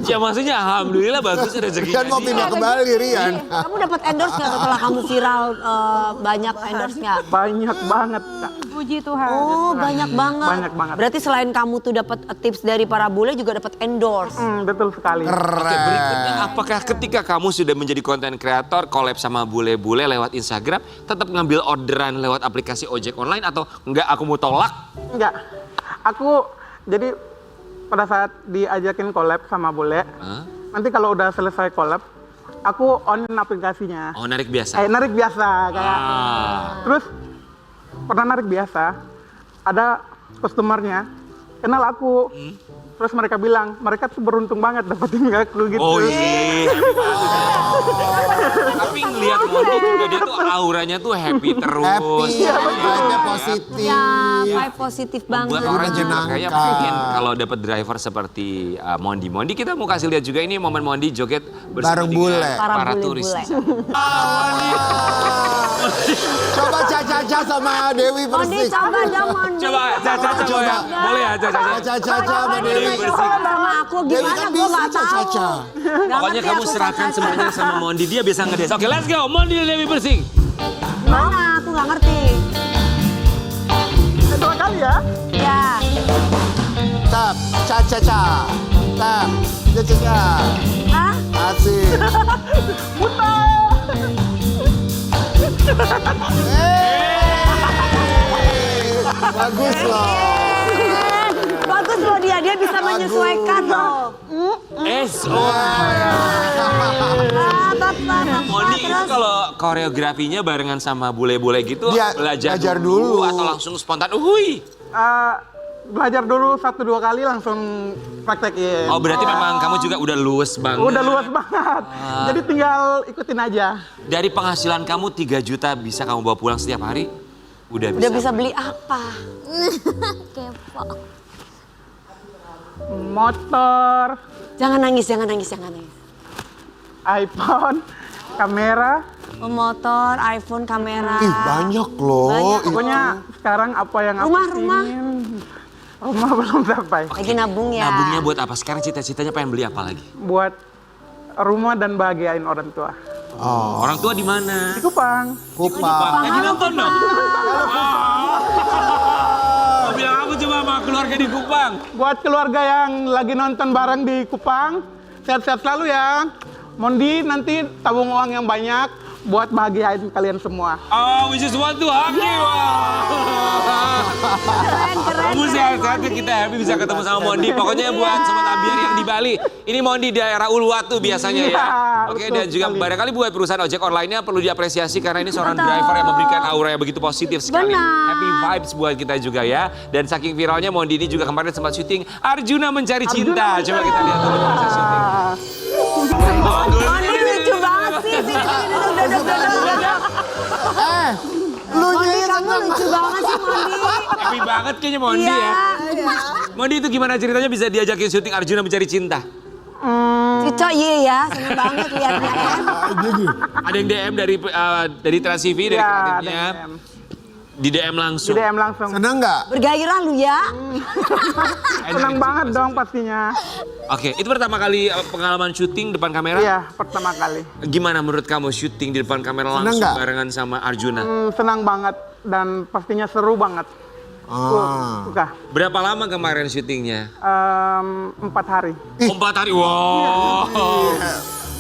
Ya maksudnya alhamdulillah bagus rezekinya. Rian mau pindah ke Bali, Rian. Kamu dapat endorse nggak setelah kamu viral banyak endorse-nya? banyak banget, Kak. Puji Tuhan. Oh, banyak banget. Banyak banget. Berarti selain kamu tuh dapat tips dari para bule juga dapat endorse. Betul sekali. Oke, berikutnya apakah ketika kamu sudah menjadi konten kreator, collab sama bule-bule lewat Instagram, tetap ngambil orderan lewat aplikasi ojek online atau enggak aku mau tolak? Enggak. Aku jadi pada saat diajakin collab sama bule, nanti kalau udah selesai collab, aku on aplikasinya. Oh, narik biasa. Narik biasa kayak. Terus pernah narik biasa, ada customernya kenal aku. Terus mereka bilang, mereka tuh beruntung banget dapetin aku gitu. Oh iya. Tapi ngelihat Mondi juga dia tuh auranya tuh happy terus. Happy, vibe-nya positif. Ya, vibe positif banget. Buat orang juga Menyenangkan. kayak pengen kalau dapat driver seperti Mondi. Mondi kita mau kasih lihat juga ini momen Mondi joget bersama Bareng dengan bule. para Para turis. bule-bule. Coba Caca sama Dewi Mondi Persik. coba dong Mondi. Coba Caca coba ya. Boleh ya Caca. Caca sama Dewi Persik. Sama aku Dewi gimana kan gue bisa gak tahu. Caca. Pokoknya kamu serahkan semuanya sama Mondi. Dia bisa ngedes. Oke, let's go. Mondi dan Dewi Persik. Gimana? Aku gak ngerti. 2 kali ya. Ya. Tap, Caca. Tap, Caca. Hah? Asik. Bagus loh. Bagus loh dia bisa menyesuaikan loh. Mondi itu kalau koreografinya barengan sama bule-bule gitu Dia belajar dulu. atau langsung spontan uhui. Belajar dulu 1-2 kali langsung praktekin. Oh berarti memang kamu juga udah luwes banget. Udah luas banget. Jadi tinggal ikutin aja. Dari penghasilan kamu 3 juta bisa kamu bawa pulang setiap hari? Udah bisa. Udah bisa beli apa? Kepo. Motor, Jangan nangis, jangan nangis, jangan nangis. iPhone, kamera. Motor, iPhone, kamera. Ih banyak loh. Banyak. Pokoknya sekarang apa yang aku Rumah. ingin. Rumah belum sampai. Lagi nabung ya. Nabungnya buat apa? Sekarang cita-citanya pengen beli apa lagi? Buat rumah dan bahagiain orang tua. Oh, Orang tua di mana? Di Kupang. Kupang. Lagi nonton dong? Mau bilang aku coba sama keluarga di Kupang. Buat keluarga yang lagi nonton bareng di Kupang, sehat-sehat selalu ya. Mondi nanti tabung uang yang banyak buat bahagiain kalian semua. Oh, we just want to hug you. Kamu sehat-sehat, kita happy bisa ketemu sama Mondi. Pokoknya buat Sobat Ambiar yang di Bali, ini Mondi daerah Uluwatu biasanya ya. Iya, Oke, betul dan juga sekali. barangkali buat perusahaan ojek online-nya perlu diapresiasi karena ini seorang driver yang memberikan aura yang begitu positif sekali. Benar. Happy vibes buat kita juga ya. Dan saking viralnya Mondi ini juga kemarin sempat syuting Arjuna Mencari Cinta. Coba kita lihat dulu proses syuting. Mondi lucu banget sih. Lu Mondi nya kamu lucu banget sih Mondi. Happy banget kayaknya Mondi Iya. ya. Mondi itu gimana ceritanya bisa diajakin syuting Arjuna Mencari Cinta? Cico iya ya, seneng banget liatnya kan. Ada yang DM dari Trans TV, dari Iya, kreatifnya. ada DM. Di DM Di langsung. DM langsung. seneng nggak? Bergairah lu ya. Senang banget dong pastinya. Oke, itu pertama kali pengalaman syuting depan kamera. Iya, pertama kali. Gimana menurut kamu syuting di depan kamera Seneng langsung nggak? barengan sama Arjuna? Senang banget dan pastinya seru banget. Suka. Berapa lama kemarin syutingnya? 4 hari. 4 hari. Wow.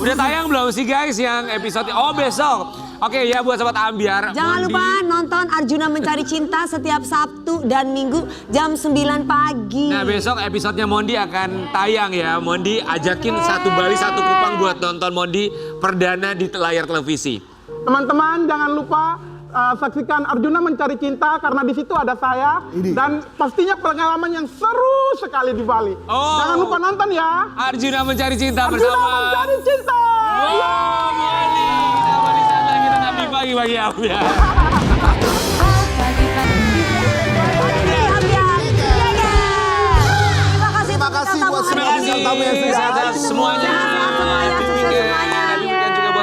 Udah tayang belum sih guys yang episode? Oh besok. Oke ya buat sobat Ambiar. Jangan lupa nonton Arjuna Mencari Cinta setiap Sabtu dan Minggu jam 9 pagi. Nah besok episodenya Mondi akan tayang ya. Mondi ajakin satu Bali satu Kupang buat nonton Mondi perdana di layar televisi. Teman-teman jangan lupa saksikan Arjuna Mencari Cinta karena di situ ada saya dan pastinya pengalaman yang seru sekali di Bali. Oh. Jangan lupa nonton ya. Arjuna Mencari Cinta Arjuna bersama. Mencari Cinta. Wow, Mondi. Sama di sana kita nanti pagi-pagi Ambiar. Terima kasih buat semua bintang tamu yang sudah hadir. Semuanya.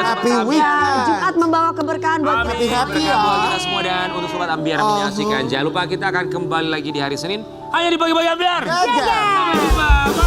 Happy weekend. Jumat membawa keberkahan buat Happy ya. Buat kita semua dan untuk sobat Ambiar yang menyaksikan. Jangan lupa kita akan kembali lagi di hari Senin hanya di pagi-pagi Ambiar. Jaga. Sampai jumpa.